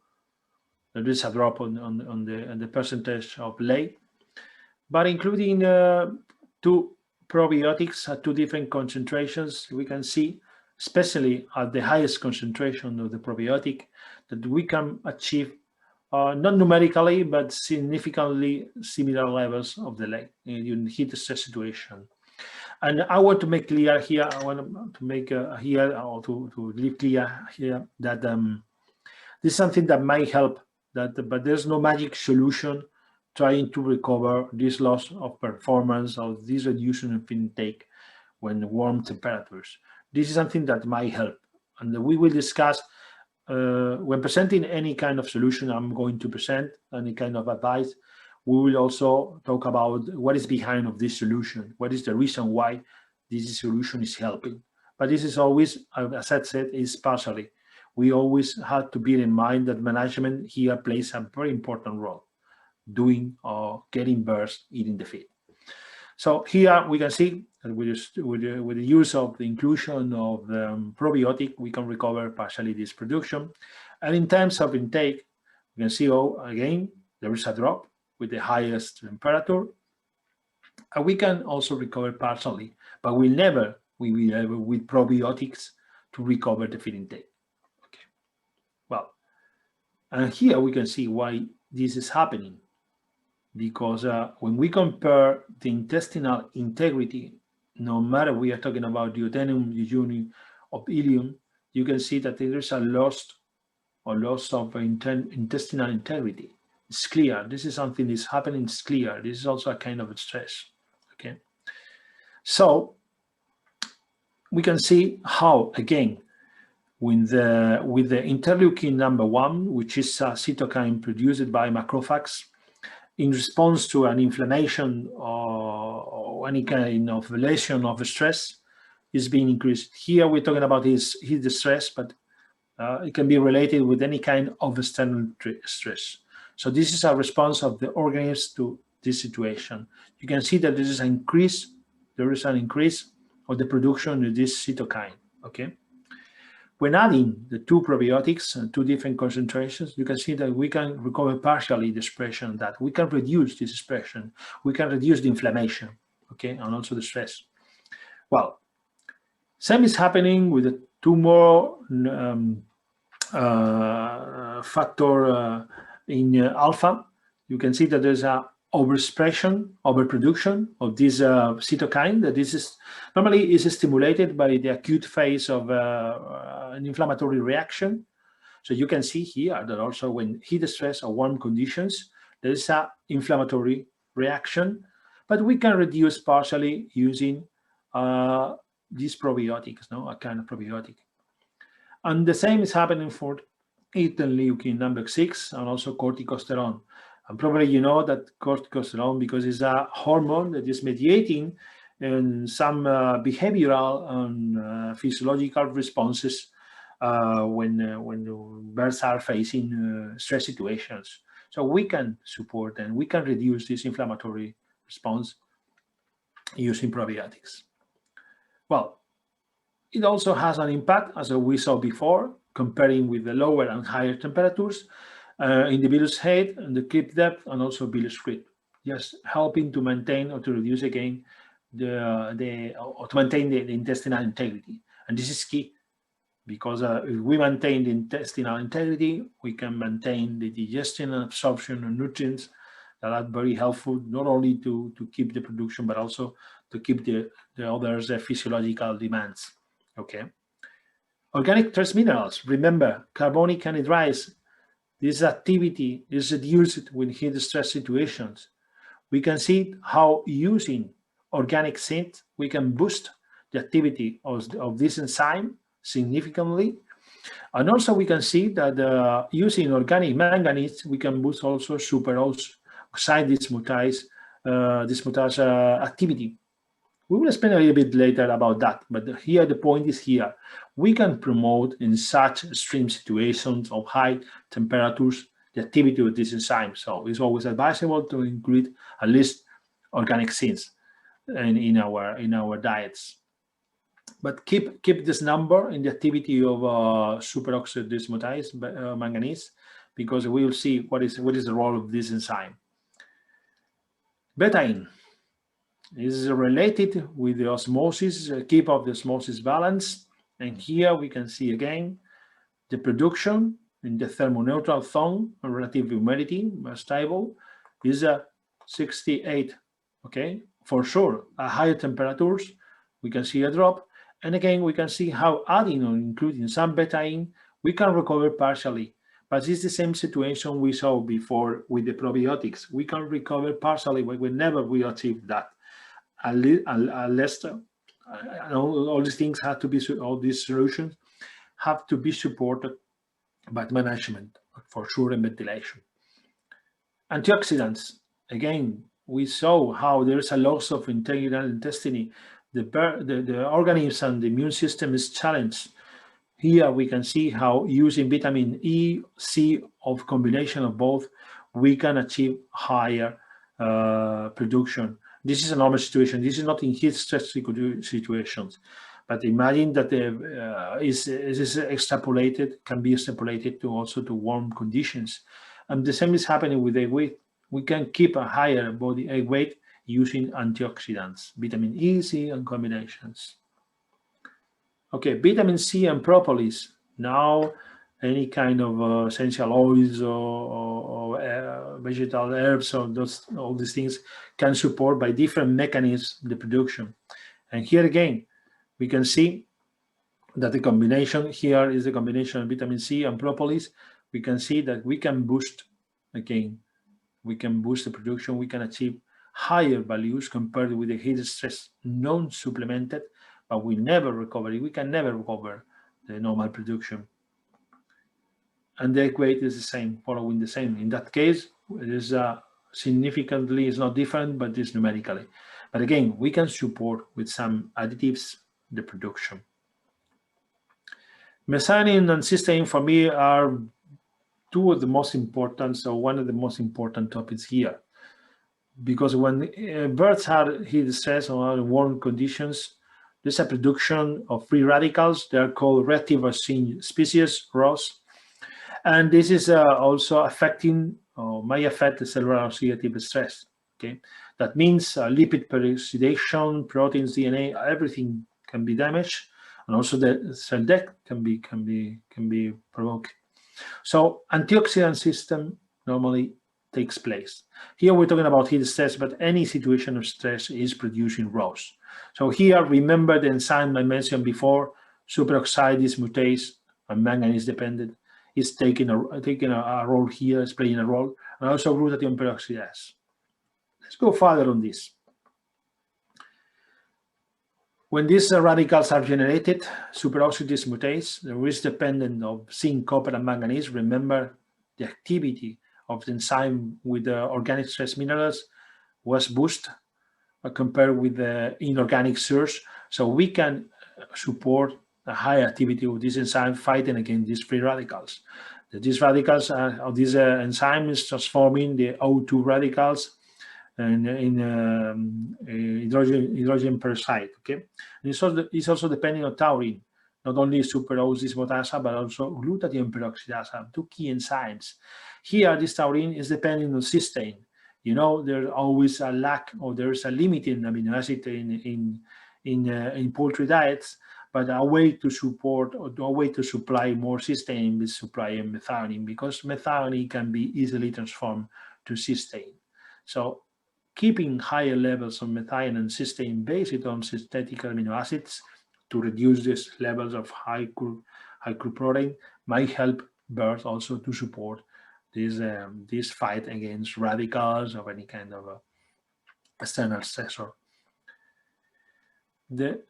There is a drop on the percentage of ley, but including two probiotics at two different concentrations, we can see, especially at the highest concentration of the probiotic, that we can achieve not numerically, but significantly similar levels of the ley in heat stress situation. And I want to make clear here, I want to make here, or to leave clear here that this is something that might help, but there's no magic solution trying to recover this loss of performance or this reduction in feed intake when warm temperatures. This is something that might help, and we will discuss when presenting any kind of solution. I'm going to present any kind of advice. We will also talk about what is behind of this solution, what is the reason why this solution is helping. But this is always, as I said, is partially. We always have to bear in mind that management here plays a very important role, doing or getting birds eating the feed. So here we can see that with the use of the inclusion of the probiotic, we can recover partially this production. And in terms of intake, we can see, again, there is a drop with the highest temperature. And we can also recover partially, but we will never with probiotics to recover the feed intake. Okay. Well, and here we can see why this is happening. Because when we compare the intestinal integrity, no matter we are talking about duodenum, jejunum, or ileum, you can see that there is a loss of intestinal integrity. It's clear. This is something that's happening. It's clear. This is also a kind of stress. Okay. So we can see how, again, with the interleukin number 1, which is a cytokine produced by macrophages, in response to an inflammation or any kind of relation of stress, is being increased. Here we're talking about heat stress, but it can be related with any kind of external stress. So this is a response of the organism to this situation. You can see that there is an increase of the production of this cytokine. Okay. When adding the 2 probiotics and 2 different concentrations, you can see that we can recover partially the expression, that we can reduce this expression, we can reduce the inflammation, okay, and also the stress. Well, same is happening with the 2 more factor in alpha. You can see that there's a overproduction of this cytokine, that this is normally stimulated by the acute phase of an inflammatory reaction. So you can see here that also when heat stress or warm conditions, there is an inflammatory reaction, but we can reduce partially using these probiotics, a kind of probiotic. And the same is happening for interleukin number 6 and also corticosterone. And probably you know that corticosterone, because it's a hormone that is mediating some behavioral and physiological responses when birds are facing stress situations. So we can support and we can reduce this inflammatory response using probiotics. Well, it also has an impact, as we saw before, comparing with the lower and higher temperatures in the villus head and the clip depth and also villus crypt, just helping to maintain or to reduce again or to maintain the intestinal integrity. And this is key, because if we maintain the intestinal integrity, we can maintain the digestion and absorption of nutrients that are very helpful, not only to keep the production, but also to keep the others physiological demands. Okay. Organic trace minerals, remember, carbonic anhydrides. This activity is reduced with heat stress situations. We can see how using organic zinc, we can boost the activity of this enzyme significantly. And also we can see that using organic manganese, we can boost also superoxide dismutase activity. We will explain a little bit later about that, but here the point is here. We can promote in such extreme situations of high temperatures the activity of this enzyme. So it's always advisable to include at least organic zincs in our diets. But keep this number in the activity of superoxide dismutase manganese, because we will see what is the role of this enzyme. Betaine is related with the osmosis, keep of the osmosis balance. And here we can see again the production in the thermoneutral zone, relative humidity, stable, is 68. Okay, for sure, at higher temperatures, we can see a drop. And again, we can see how adding or including some betaine, we can recover partially. But it's the same situation we saw before with the probiotics. We can recover partially, but we never will achieve that. Unless all these things have to be, all these solutions have to be supported by management, for sure, and ventilation. Antioxidants, again, we saw how there is a loss of integral intestine. The organism and the immune system is challenged. Here we can see how using vitamin E, C, of combination of both, we can achieve higher production. This is a normal situation. This is not in heat stress situations. But imagine that is extrapolated, can be extrapolated to also to warm conditions. And the same is happening with egg weight. We can keep a higher body egg weight using antioxidants, vitamin E, C, and combinations. Okay, vitamin C and propolis. Now, any kind of essential oils or vegetal herbs or all these things can support by different mechanisms the production. And here again, we can see that the combination here is the combination of vitamin C and propolis. We can see that we can boost, again, we can boost the production, we can achieve higher values compared with the heat stress non-supplemented, but we never recover it. We can never recover the normal production. And the egg weight is the same, following the same. In that case, it is significantly, it's not different, but it's numerically. But again, we can support with some additives the production. Methionine and cysteine for me are two of the most important, so one of the most important topics here. Because when birds are heat stress or warm conditions, there's a production of free radicals. They are called reactive oxygen species, ROS. And this is also affecting, or may affect the cellular oxidative stress. Okay, that means lipid peroxidation, proteins, DNA, everything can be damaged, and also the cell death can be provoked. So antioxidant system normally takes place. Here we're talking about heat stress, but any situation of stress is producing ROS. So here, remember the enzyme I mentioned before, superoxide dismutase and manganese dependent, is taking a role here, is playing a role, and also glutathione peroxidase. Let's go further on this. When these radicals are generated, superoxide dismutase, the risk dependent of zinc, copper, and manganese, remember the activity of the enzyme with the organic stress minerals was boosted compared with the inorganic source. So we can support a high activity of this enzyme fighting against these free radicals. These radicals of this enzyme is transforming the O2 radicals in hydrogen peroxide. Okay, and it's also depending on taurine, not only superoxide dismutase but also glutathione peroxidase, two key enzymes. Here, this taurine is depending on cysteine. You know, there's always a lack, or there's a limit in amino acid in poultry diets, but a way to support, or a way to supply more cysteine is supplying methionine, because methionine can be easily transformed to cysteine. So keeping higher levels of methionine and cysteine based on synthetic amino acids to reduce these levels of high crude protein might help birds also to support this fight against radicals of any kind of external stressor. The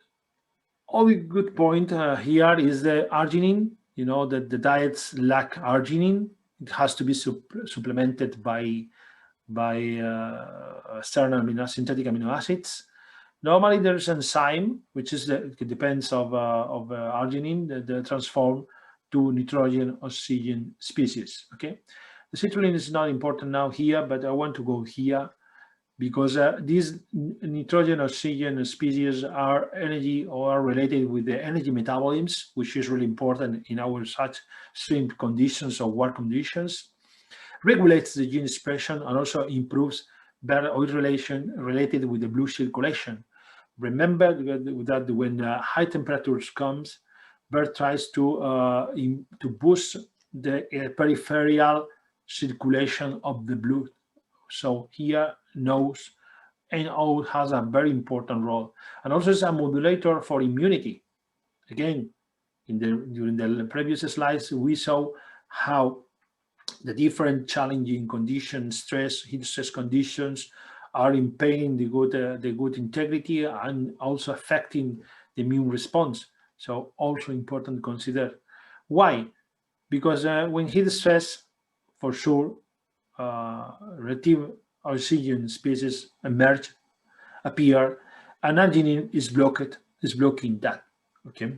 only good point here is the arginine. You know that the diets lack arginine. It has to be supplemented by external synthetic amino acids. Normally, there's an enzyme which is it depends of arginine that transform to nitrogen oxygen species. Okay, the citrulline is not important now here, but I want to go here because these nitrogen oxygen species are energy or are related with the energy metabolisms, which is really important in our such extreme conditions or war conditions. Regulates the gene expression and also improves bird-oil relation related with the blue circulation. Remember that when high temperatures comes, bird tries to boost the peripheral circulation of the blood. So here, nose NO has a very important role, and also is a modulator for immunity. Again, during the previous slides, we saw how the different challenging conditions, heat stress conditions, are impairing the good integrity and also affecting the immune response. So also important to consider. Why? Because when heat stress, for sure, reactive oxygen species appear, and arginine is blocking that. Okay,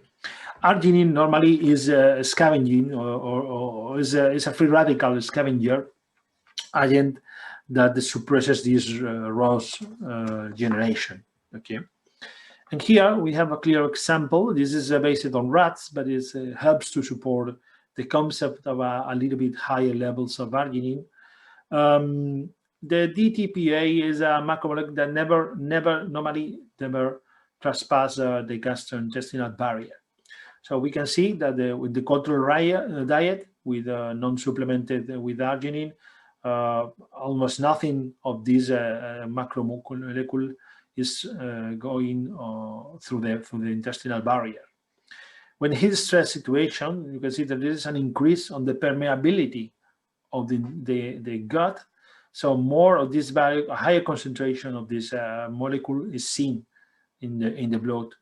arginine normally is scavenging or is a free radical scavenger agent that suppresses this ROS generation. Okay. And here we have a clear example. This is based on rats, but it helps to support the concept of a little bit higher levels of arginine. The DTPA is a macromolecule that normally never trespass the gastrointestinal barrier. So we can see that with the control diet, with non-supplemented with arginine, almost nothing of this macromolecule is going through the intestinal barrier. When heat stress situation, you can see that there is an increase on the permeability of the gut. So more of this a higher concentration of this molecule is seen in the blood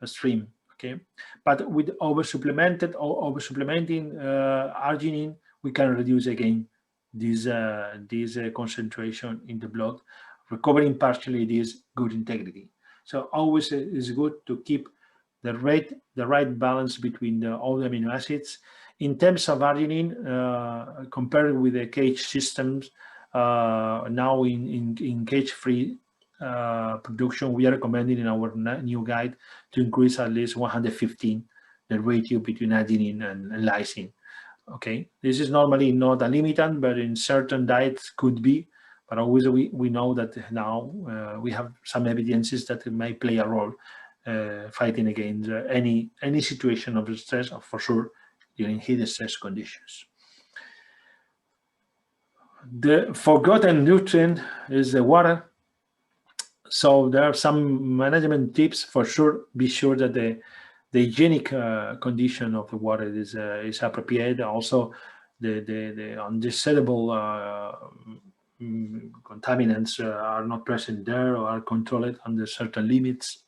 stream. Okay, but with over-supplementing arginine, we can reduce again this concentration in the blood, recovering partially this good integrity. So always is good to keep the right balance between all the amino acids. In terms of arginine, compared with the cage systems, now in cage-free production, we are recommending in our new guide to increase at least 115 the ratio between arginine and lysine. Okay, this is normally not a limitant, but in certain diets could be. But always we know that now we have some evidences that it may play a role fighting against any situation of stress, for sure, during heat stress conditions. The forgotten nutrient is the water. So there are some management tips for sure. Be sure that the hygienic condition of the water is appropriate. Also, the undesirable contaminants are not present there or are controlled under certain limits.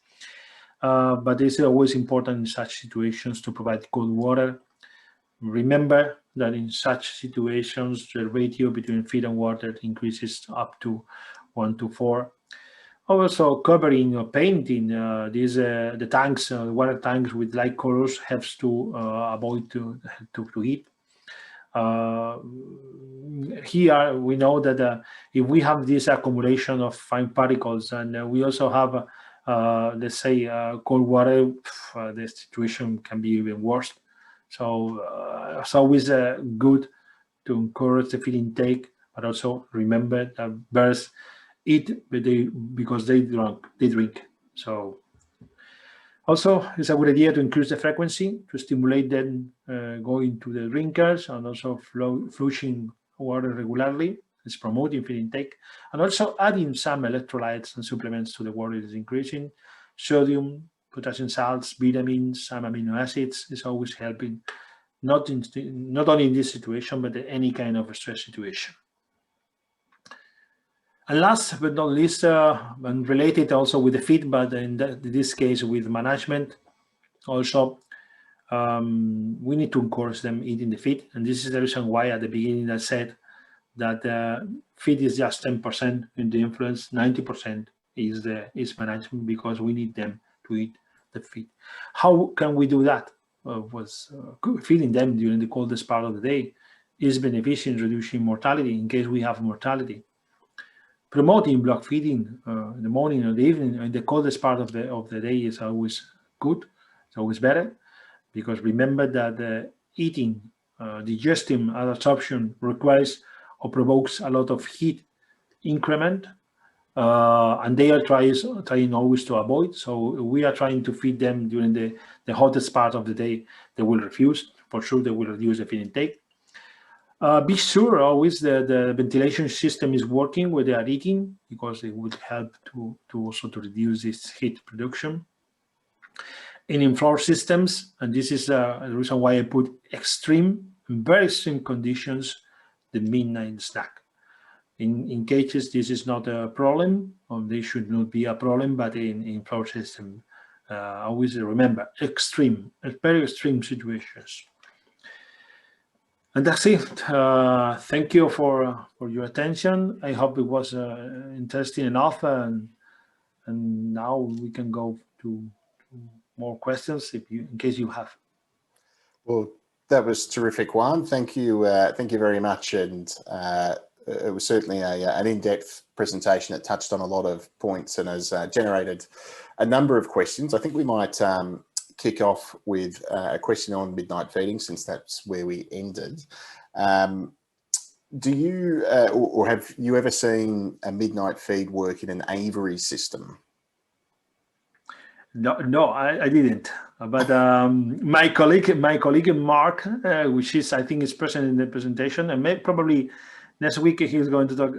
But it's always important in such situations to provide cold water. Remember that in such situations, the ratio between feed and water increases up to 1:4. Also, covering or painting the tanks, water tanks with light colors helps to avoid to heat. Here we know that if we have this accumulation of fine particles, and we also have, let's say, cold water, the situation can be even worse. So it's always good to encourage the feed intake, but also remember that birds eat because they drink. So also it's a good idea to increase the frequency to stimulate them going to the drinkers, and also flushing water regularly. It's promoting feed intake, and also adding some electrolytes and supplements to the water is increasing. Sodium, potassium salts, vitamins, some amino acids is always helping, not only in this situation, but in any kind of stress situation. And last but not least, and related also with the feed, but in this case with management, also we need to encourage them eating the feed. And this is the reason why at the beginning I said that feed is just 10% in the influence, 90% is management, because we need them to eat the feed. How can we do that? Feeding them during the coldest part of the day is beneficial in reducing mortality in case we have mortality. Promoting block feeding in the morning or the evening in the coldest part of the day is always good. It's always better, because remember that eating, digestion, and absorption requires or provokes a lot of heat increment, and they are trying always to avoid. So we are trying to feed them during the hottest part of the day. They will refuse. For sure, they will reduce the feed intake. Be sure always the ventilation system is working where they are eating, because it would help to also to reduce this heat production. And in floor systems, and this is the reason why I put very extreme conditions, the midnight snack. In cages, this is not a problem, or they should not be a problem, but in floor system, always remember very extreme situations. And that's it. Thank you for your attention. I hope it was interesting enough, and now we can go to more questions in case you have. Well, that was terrific, Juan. Thank you very much, and it was certainly an in-depth presentation that touched on a lot of points and has generated a number of questions. I think we might kick off with a question on midnight feeding, since that's where we ended. Do you or have you ever seen a midnight feed work in an aviary system? No, I didn't. But my colleague Mark, which is I think is present in the presentation, and probably next week he's going to talk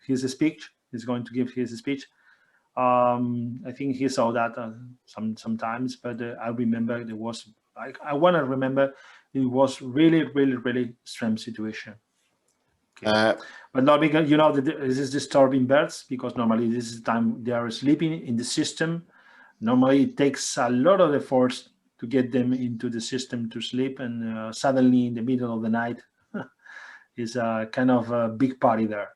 his speech. He's going to give his speech. I think he saw that sometimes, but I remember there was. I want to remember it was really strange situation. Okay. But not because this is disturbing birds, because normally this is the time they are sleeping in the system. Normally it takes a lot of effort to get them into the system to sleep, and suddenly in the middle of the night is a kind of a big party there.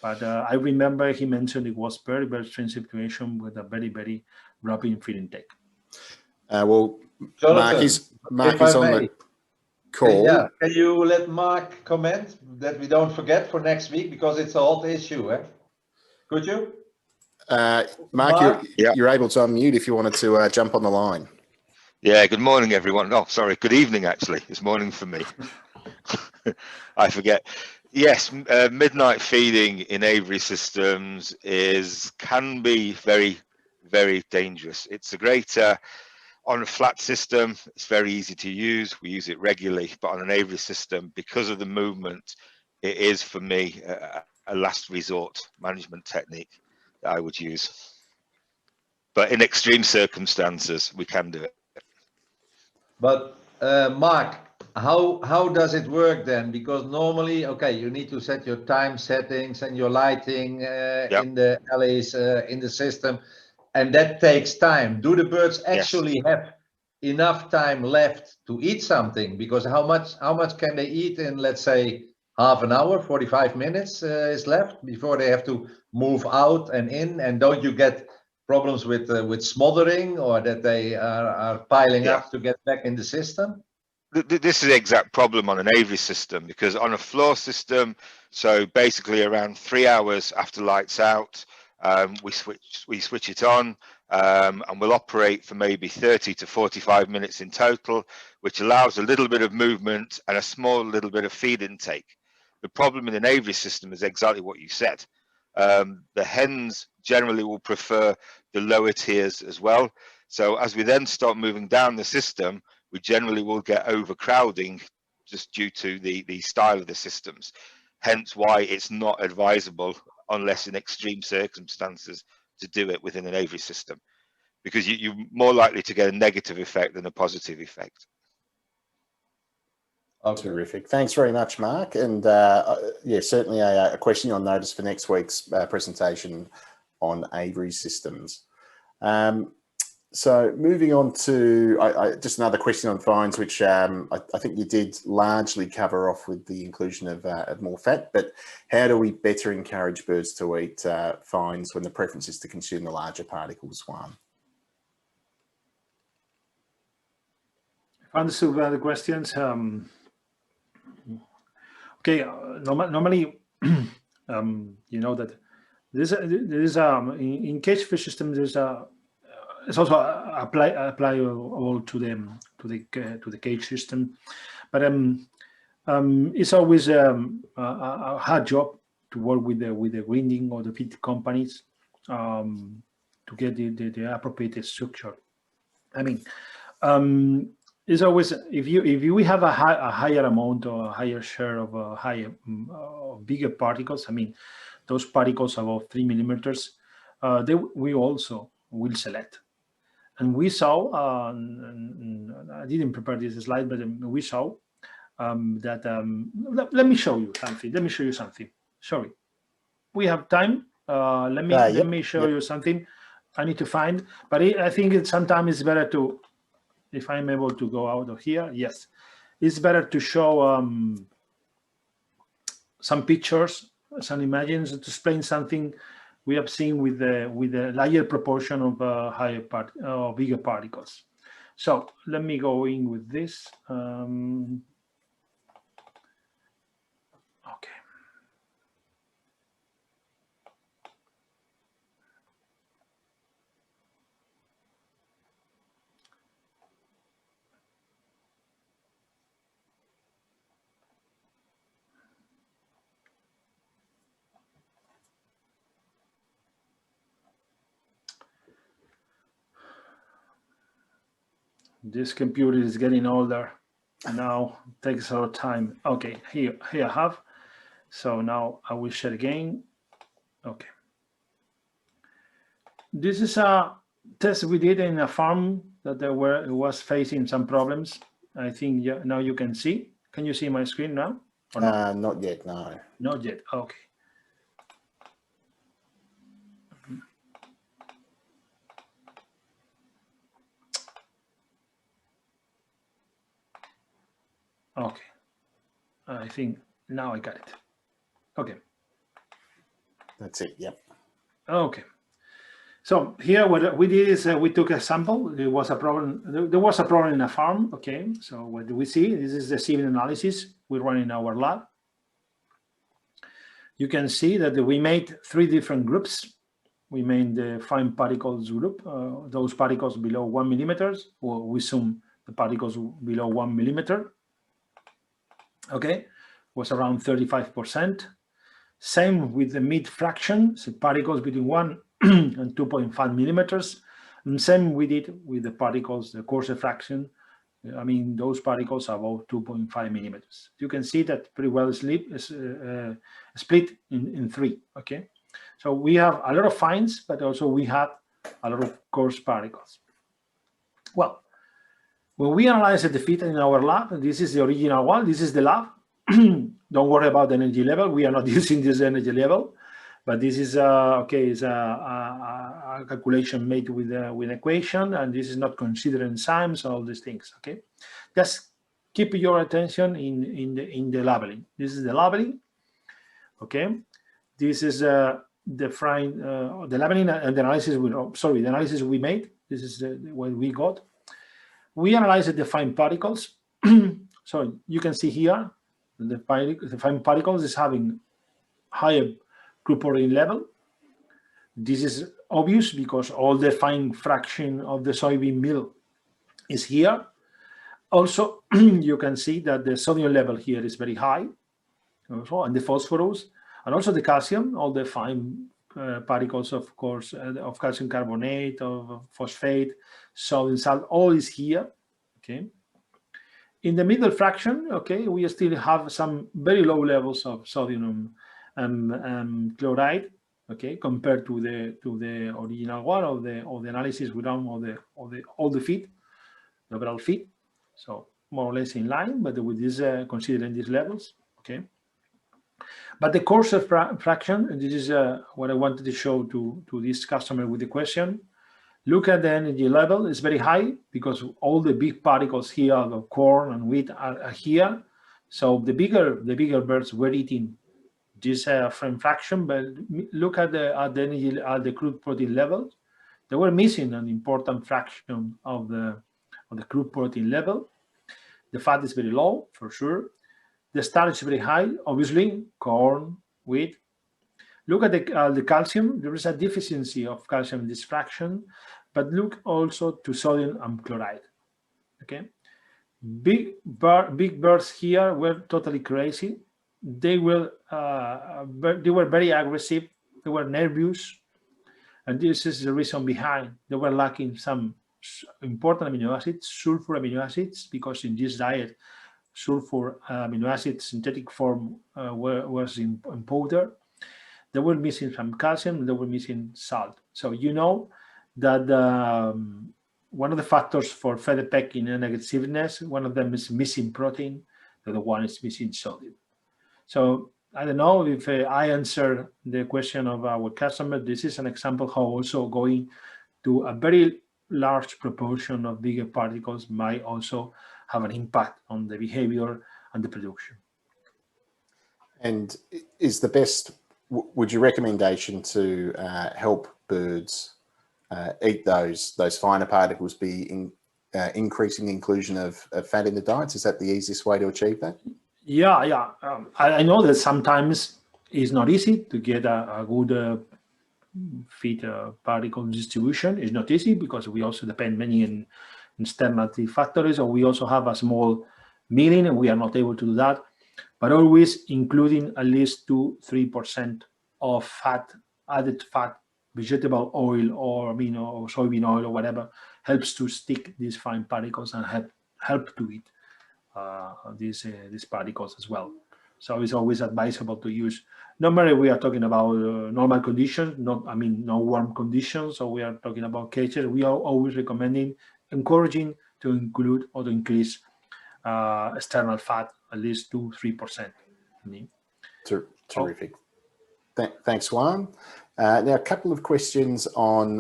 But I remember he mentioned it was very strange situation with a very rapid feed intake. Well, Jonathan, Mark is on the call. Yeah, can you let Mark comment that we don't forget for next week, because it's a hot issue, eh? Could you? Mark, you're able to unmute if you wanted to jump on the line. Yeah, good morning, everyone. Oh, sorry, good evening, actually. It's morning for me. I forget. Yes, midnight feeding in aviary systems can be very dangerous. It's a great, on a flat system, it's very easy to use. We use it regularly, but on an aviary system, because of the movement, it is, for me, a last resort management technique that I would use. But in extreme circumstances, we can do it. But Mark, how does it work then? Because normally, okay, you need to set your time settings and your lighting in the alleys in the system, and that takes time. Do the birds actually have enough time left to eat something? Because how much can they eat in, let's say, half an hour, 45 minutes is left before they have to move out and in? And don't you get problems with smothering, or that they are piling up to get back in the system? This is the exact problem on an aviary system, because on a floor system, so basically around 3 hours after lights out, we switch it on, and we'll operate for maybe 30 to 45 minutes in total, which allows a little bit of movement and a small little bit of feed intake. The problem in an aviary system is exactly what you said. The hens generally will prefer the lower tiers as well. So as we then start moving down the system, we generally will get overcrowding just due to the style of the systems. Hence why it's not advisable, unless in extreme circumstances, to do it within an aviary system, because you're more likely to get a negative effect than a positive effect. Okay. Terrific. Thanks very much, Mark. And yeah, certainly a question on notice for next week's presentation on aviary systems. So moving on to just another question on fines, which I think you did largely cover off with the inclusion of more fat, but how do we better encourage birds to eat fines when the preference is to consume the larger particles, Juan? If I understood the questions, okay, normally, you know that there is in cage fish system, there's it's also applicable to the cage system, but it's always a hard job to work with the grinding or the feed companies to get the appropriate structure. I mean, it's always if we have a higher amount or a higher share of bigger particles. I mean, those particles above 3 millimeters, we also will select. And we saw, I didn't prepare this slide, but we saw that. Let me show you something. Sorry, we have time. Let me show you something. I need to find, but I think sometimes it's better to, if I'm able to go out of here. Yes, it's better to show some pictures, some images to explain something we have seen with the larger proportion of bigger particles. So let me go in with this. Okay. This computer is getting older. Now it takes a lot of time. Okay, here I have. So now I will share again. Okay. This is a test we did in a farm that was facing some problems. I think now you can see. Can you see my screen now? Or not? Not yet, no. Not yet. Okay. Okay. I think now I got it. Okay. That's it. Yep. Okay. So here what we did is we took a sample. There was a problem. There was a problem in a farm. Okay. So what do we see? This is the sieving analysis we run in our lab. You can see that we made 3 different groups. We made the fine particles group, those particles below 1 millimeters, or we zoom the particles below 1 millimeter. Okay, was around 35%. Same with the mid fraction, so particles between 1 and 2.5 millimeters. And same we did with the particles, the coarse fraction. I mean, those particles are about 2.5 millimeters. You can see that pretty well split in 3, okay? So we have a lot of fines, but also we have a lot of coarse particles. Well, when we analyze the fit in our lab, this is the original one, this is the lab. Don't worry about the energy level. We are not using this energy level, but this is okay. It's a calculation made with an equation, and this is not considering enzymes, all these things. Okay, just keep your attention in the labeling. This is the labeling. Okay, this is the labeling and the analysis. The analysis we made. This is what we got. We analyzed the fine particles. So you can see here. The fine particles is having higher crude protein level. This is obvious because all the fine fraction of the soybean meal is here. Also, you can see that the sodium level here is very high, also, and the phosphorus, and also the calcium, all the fine particles, of course, of calcium carbonate, of phosphate, sodium salt, all is here. Okay. In the middle fraction, okay, we still have some very low levels of sodium chloride, okay, compared to the original one of the analysis we done of all the feed, the overall feed. So more or less in line, but with this considering these levels, okay. But the coarser fraction, and this is what I wanted to show to this customer with the question. Look at the energy level, it's very high because all the big particles here of corn and wheat are here. So the bigger birds were eating this frame fraction, but look at the energy, at the crude protein level. They were missing an important fraction of the crude protein level. The fat is very low, for sure. The starch is very high, obviously, corn, wheat. Look at the calcium. There is a deficiency of calcium in this fraction, but look also to sodium and chloride. Okay, big birds here were totally crazy. They were very aggressive. They were nervous, and this is the reason behind. They were lacking some important amino acids, sulfur amino acids, because in this diet, sulfur amino acid synthetic form was in powder. They were missing some calcium, they were missing salt. So you know that one of the factors for feather pecking and aggressiveness, one of them is missing protein, the other one is missing sodium. So I don't know if I answer the question of our customer. This is an example how also going to a very large proportion of bigger particles might also have an impact on the behavior and the production. And is the best, would your recommendation to help birds eat those finer particles be increasing inclusion of fat in the diets? Is that the easiest way to achieve that? Yeah. I know that sometimes it's not easy to get a good feed particle distribution. It's not easy because we also depend many in external factors, or we also have a small milling and we are not able to do that. But always including at least 2-3% of fat, added fat vegetable oil or or soybean oil or whatever helps to stick these fine particles and help to eat these particles as well. So it's always advisable to use. Normally we are talking about normal conditions, no warm conditions. So we are talking about cages. We are always encouraging to include or to increase external fat at least 2-3%. Terrific. Thanks, Juan. Now, a couple of questions on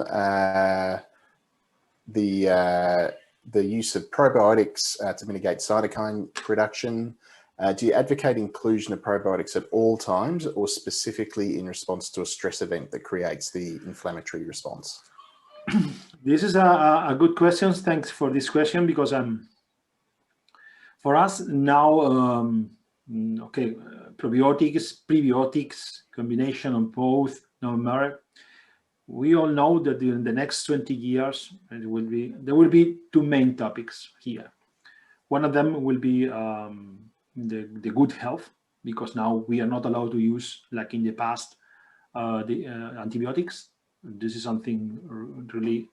the use of probiotics to mitigate cytokine production. Do you advocate inclusion of probiotics at all times or specifically in response to a stress event that creates the inflammatory response? This is a good question. Thanks for this question, because for us now, probiotics, prebiotics, combination of both, no matter. We all know that in the next 20 years, there will be two main topics here. One of them will be the good health, because now we are not allowed to use, like in the past, the antibiotics. This is something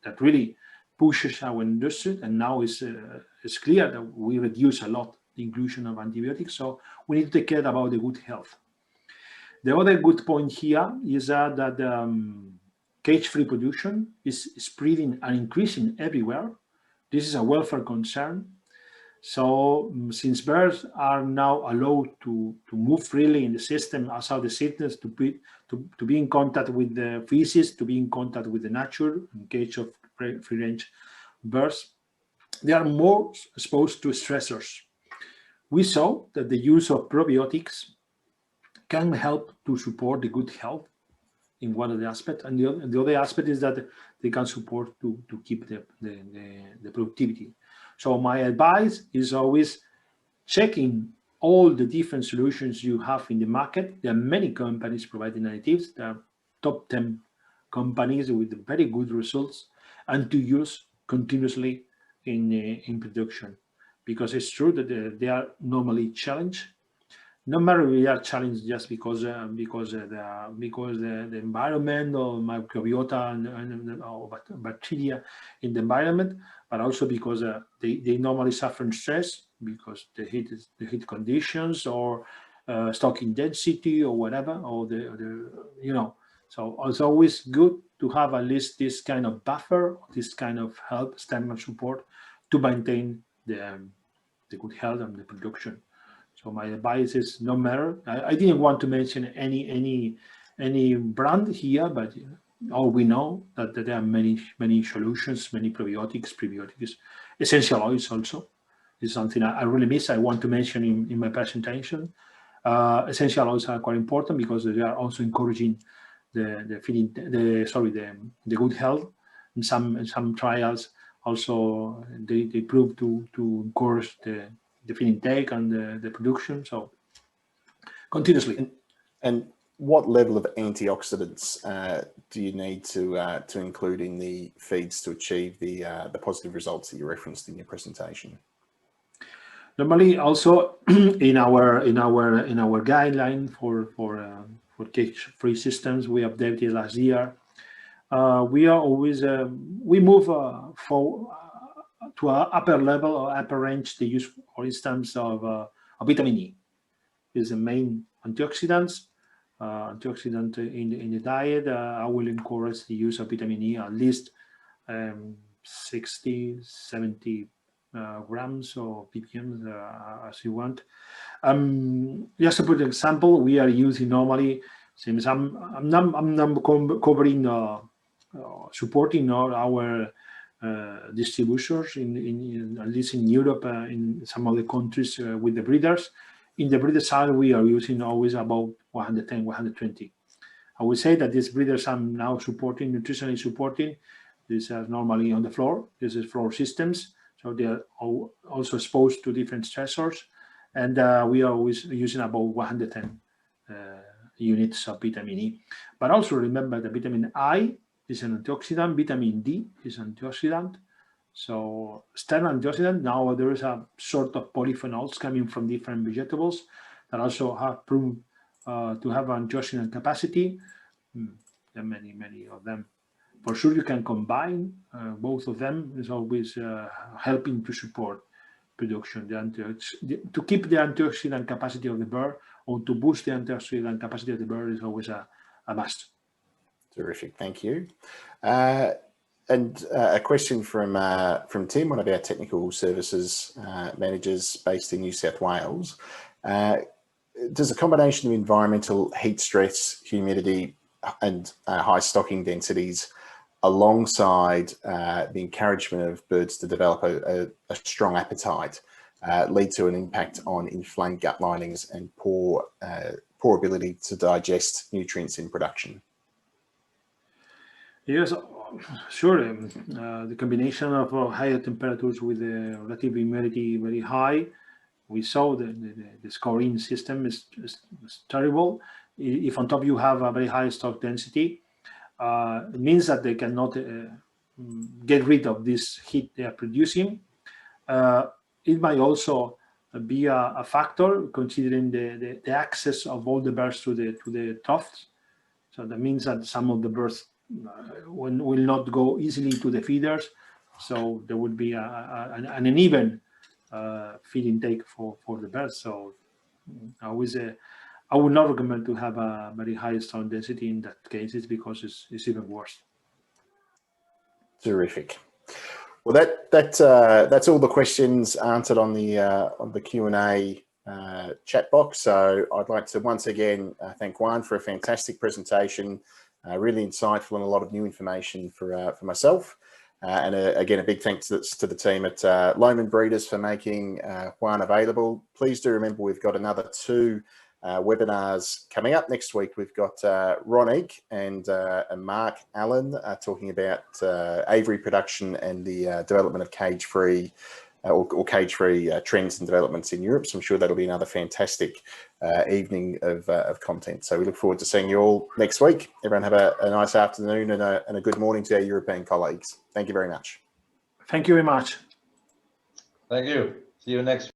that really pushes our industry, and now it's clear that we reduce a lot the inclusion of antibiotics. So we need to take care about the good health. The other good point here is that cage-free production is spreading and increasing everywhere. This is a welfare concern. So since birds are now allowed to move freely in the system outside the cities, to be in contact with the feces, to be in contact with the nature, in case of free-range birds, they are more exposed to stressors. We saw that the use of probiotics can help to support the good health in one of the aspects, and the other aspect is that they can support to keep the productivity. So my advice is always checking all the different solutions you have in the market. There are many companies providing additives. There are top 10 companies with very good results, and to use continuously in production, because it's true that they are normally challenged. No matter we are challenged just because the environment or microbiota and bacteria in the environment, but also because they normally suffer from stress because the heat conditions or stocking density or whatever, or So it's always good to have at least this kind of buffer, this kind of help, standard support to maintain the good health and the production. So my advice is no matter. I didn't want to mention any brand here, but all we know that there are many solutions, many probiotics, prebiotics, essential oils also. This is something I really miss. I want to mention in my presentation. Essential oils are quite important because they are also encouraging the good health. In some trials also they prove to encourage the feed intake and the production. So continuously. And what level of antioxidants do you need to include in the feeds to achieve the positive results that you referenced in your presentation? Normally, also in our guideline for cage-free systems we updated last year, we are always we move to an upper level or upper range to use, for instance, of vitamin E. Is the main antioxidant in the diet. I will encourage the use of vitamin E at least 60-70 grams or ppm as you want. Just to put an example, we are using normally, since I'm covering supporting all our distributors in at least in Europe, in some of the countries with the breeders. In the breeder side, we are using always about 110, 120. I would say that these breeders I'm now supporting, nutritionally supporting, these are normally on the floor. This is floor systems, so they are also exposed to different stressors, and we are always using about 110 units of vitamin E. But also remember that vitamin I is an antioxidant, vitamin D is an antioxidant. So external antioxidant, now there is a sort of polyphenols coming from different vegetables that also have proven to have antioxidant capacity. There are many of them. For sure, you can combine both of them. Is always helping to support production, to keep the antioxidant capacity of the bird, or to boost the antioxidant capacity of the bird is always a must. Terrific, thank you. And a question from Tim, one of our technical services managers based in New South Wales. Does a combination of environmental heat stress, humidity, and high stocking densities, alongside the encouragement of birds to develop a strong appetite, lead to an impact on inflamed gut linings and poor ability to digest nutrients in production? Yes, sure. The combination of higher temperatures with the relative humidity very high, we saw the scoring system is terrible. If on top you have a very high stock density, it means that they cannot get rid of this heat they are producing. It might also be a factor considering the access of all the birds to the troughs. So that means that some of the birds will not go easily to the feeders. So there would be an uneven feed intake for the birds. So I would not recommend to have a very high stock density in that cases, because it's even worse. Terrific. Well, that's all the questions answered on the Q&A chat box. So I'd like to once again thank Juan for a fantastic presentation, really insightful and a lot of new information for myself. And again, a big thanks to the team at Lohmann Breeders for making Juan available. Please do remember we've got another 2 webinars coming up next week. We've got Ron Eek and Mark Allen talking about aviary production and the development of cage-free or cage-free trends and developments in Europe. So I'm sure that'll be another fantastic evening of content. So we look forward to seeing you all next week. Everyone have a nice afternoon and a good morning to our European colleagues. Thank you very much. Thank you very much. Thank you. See you next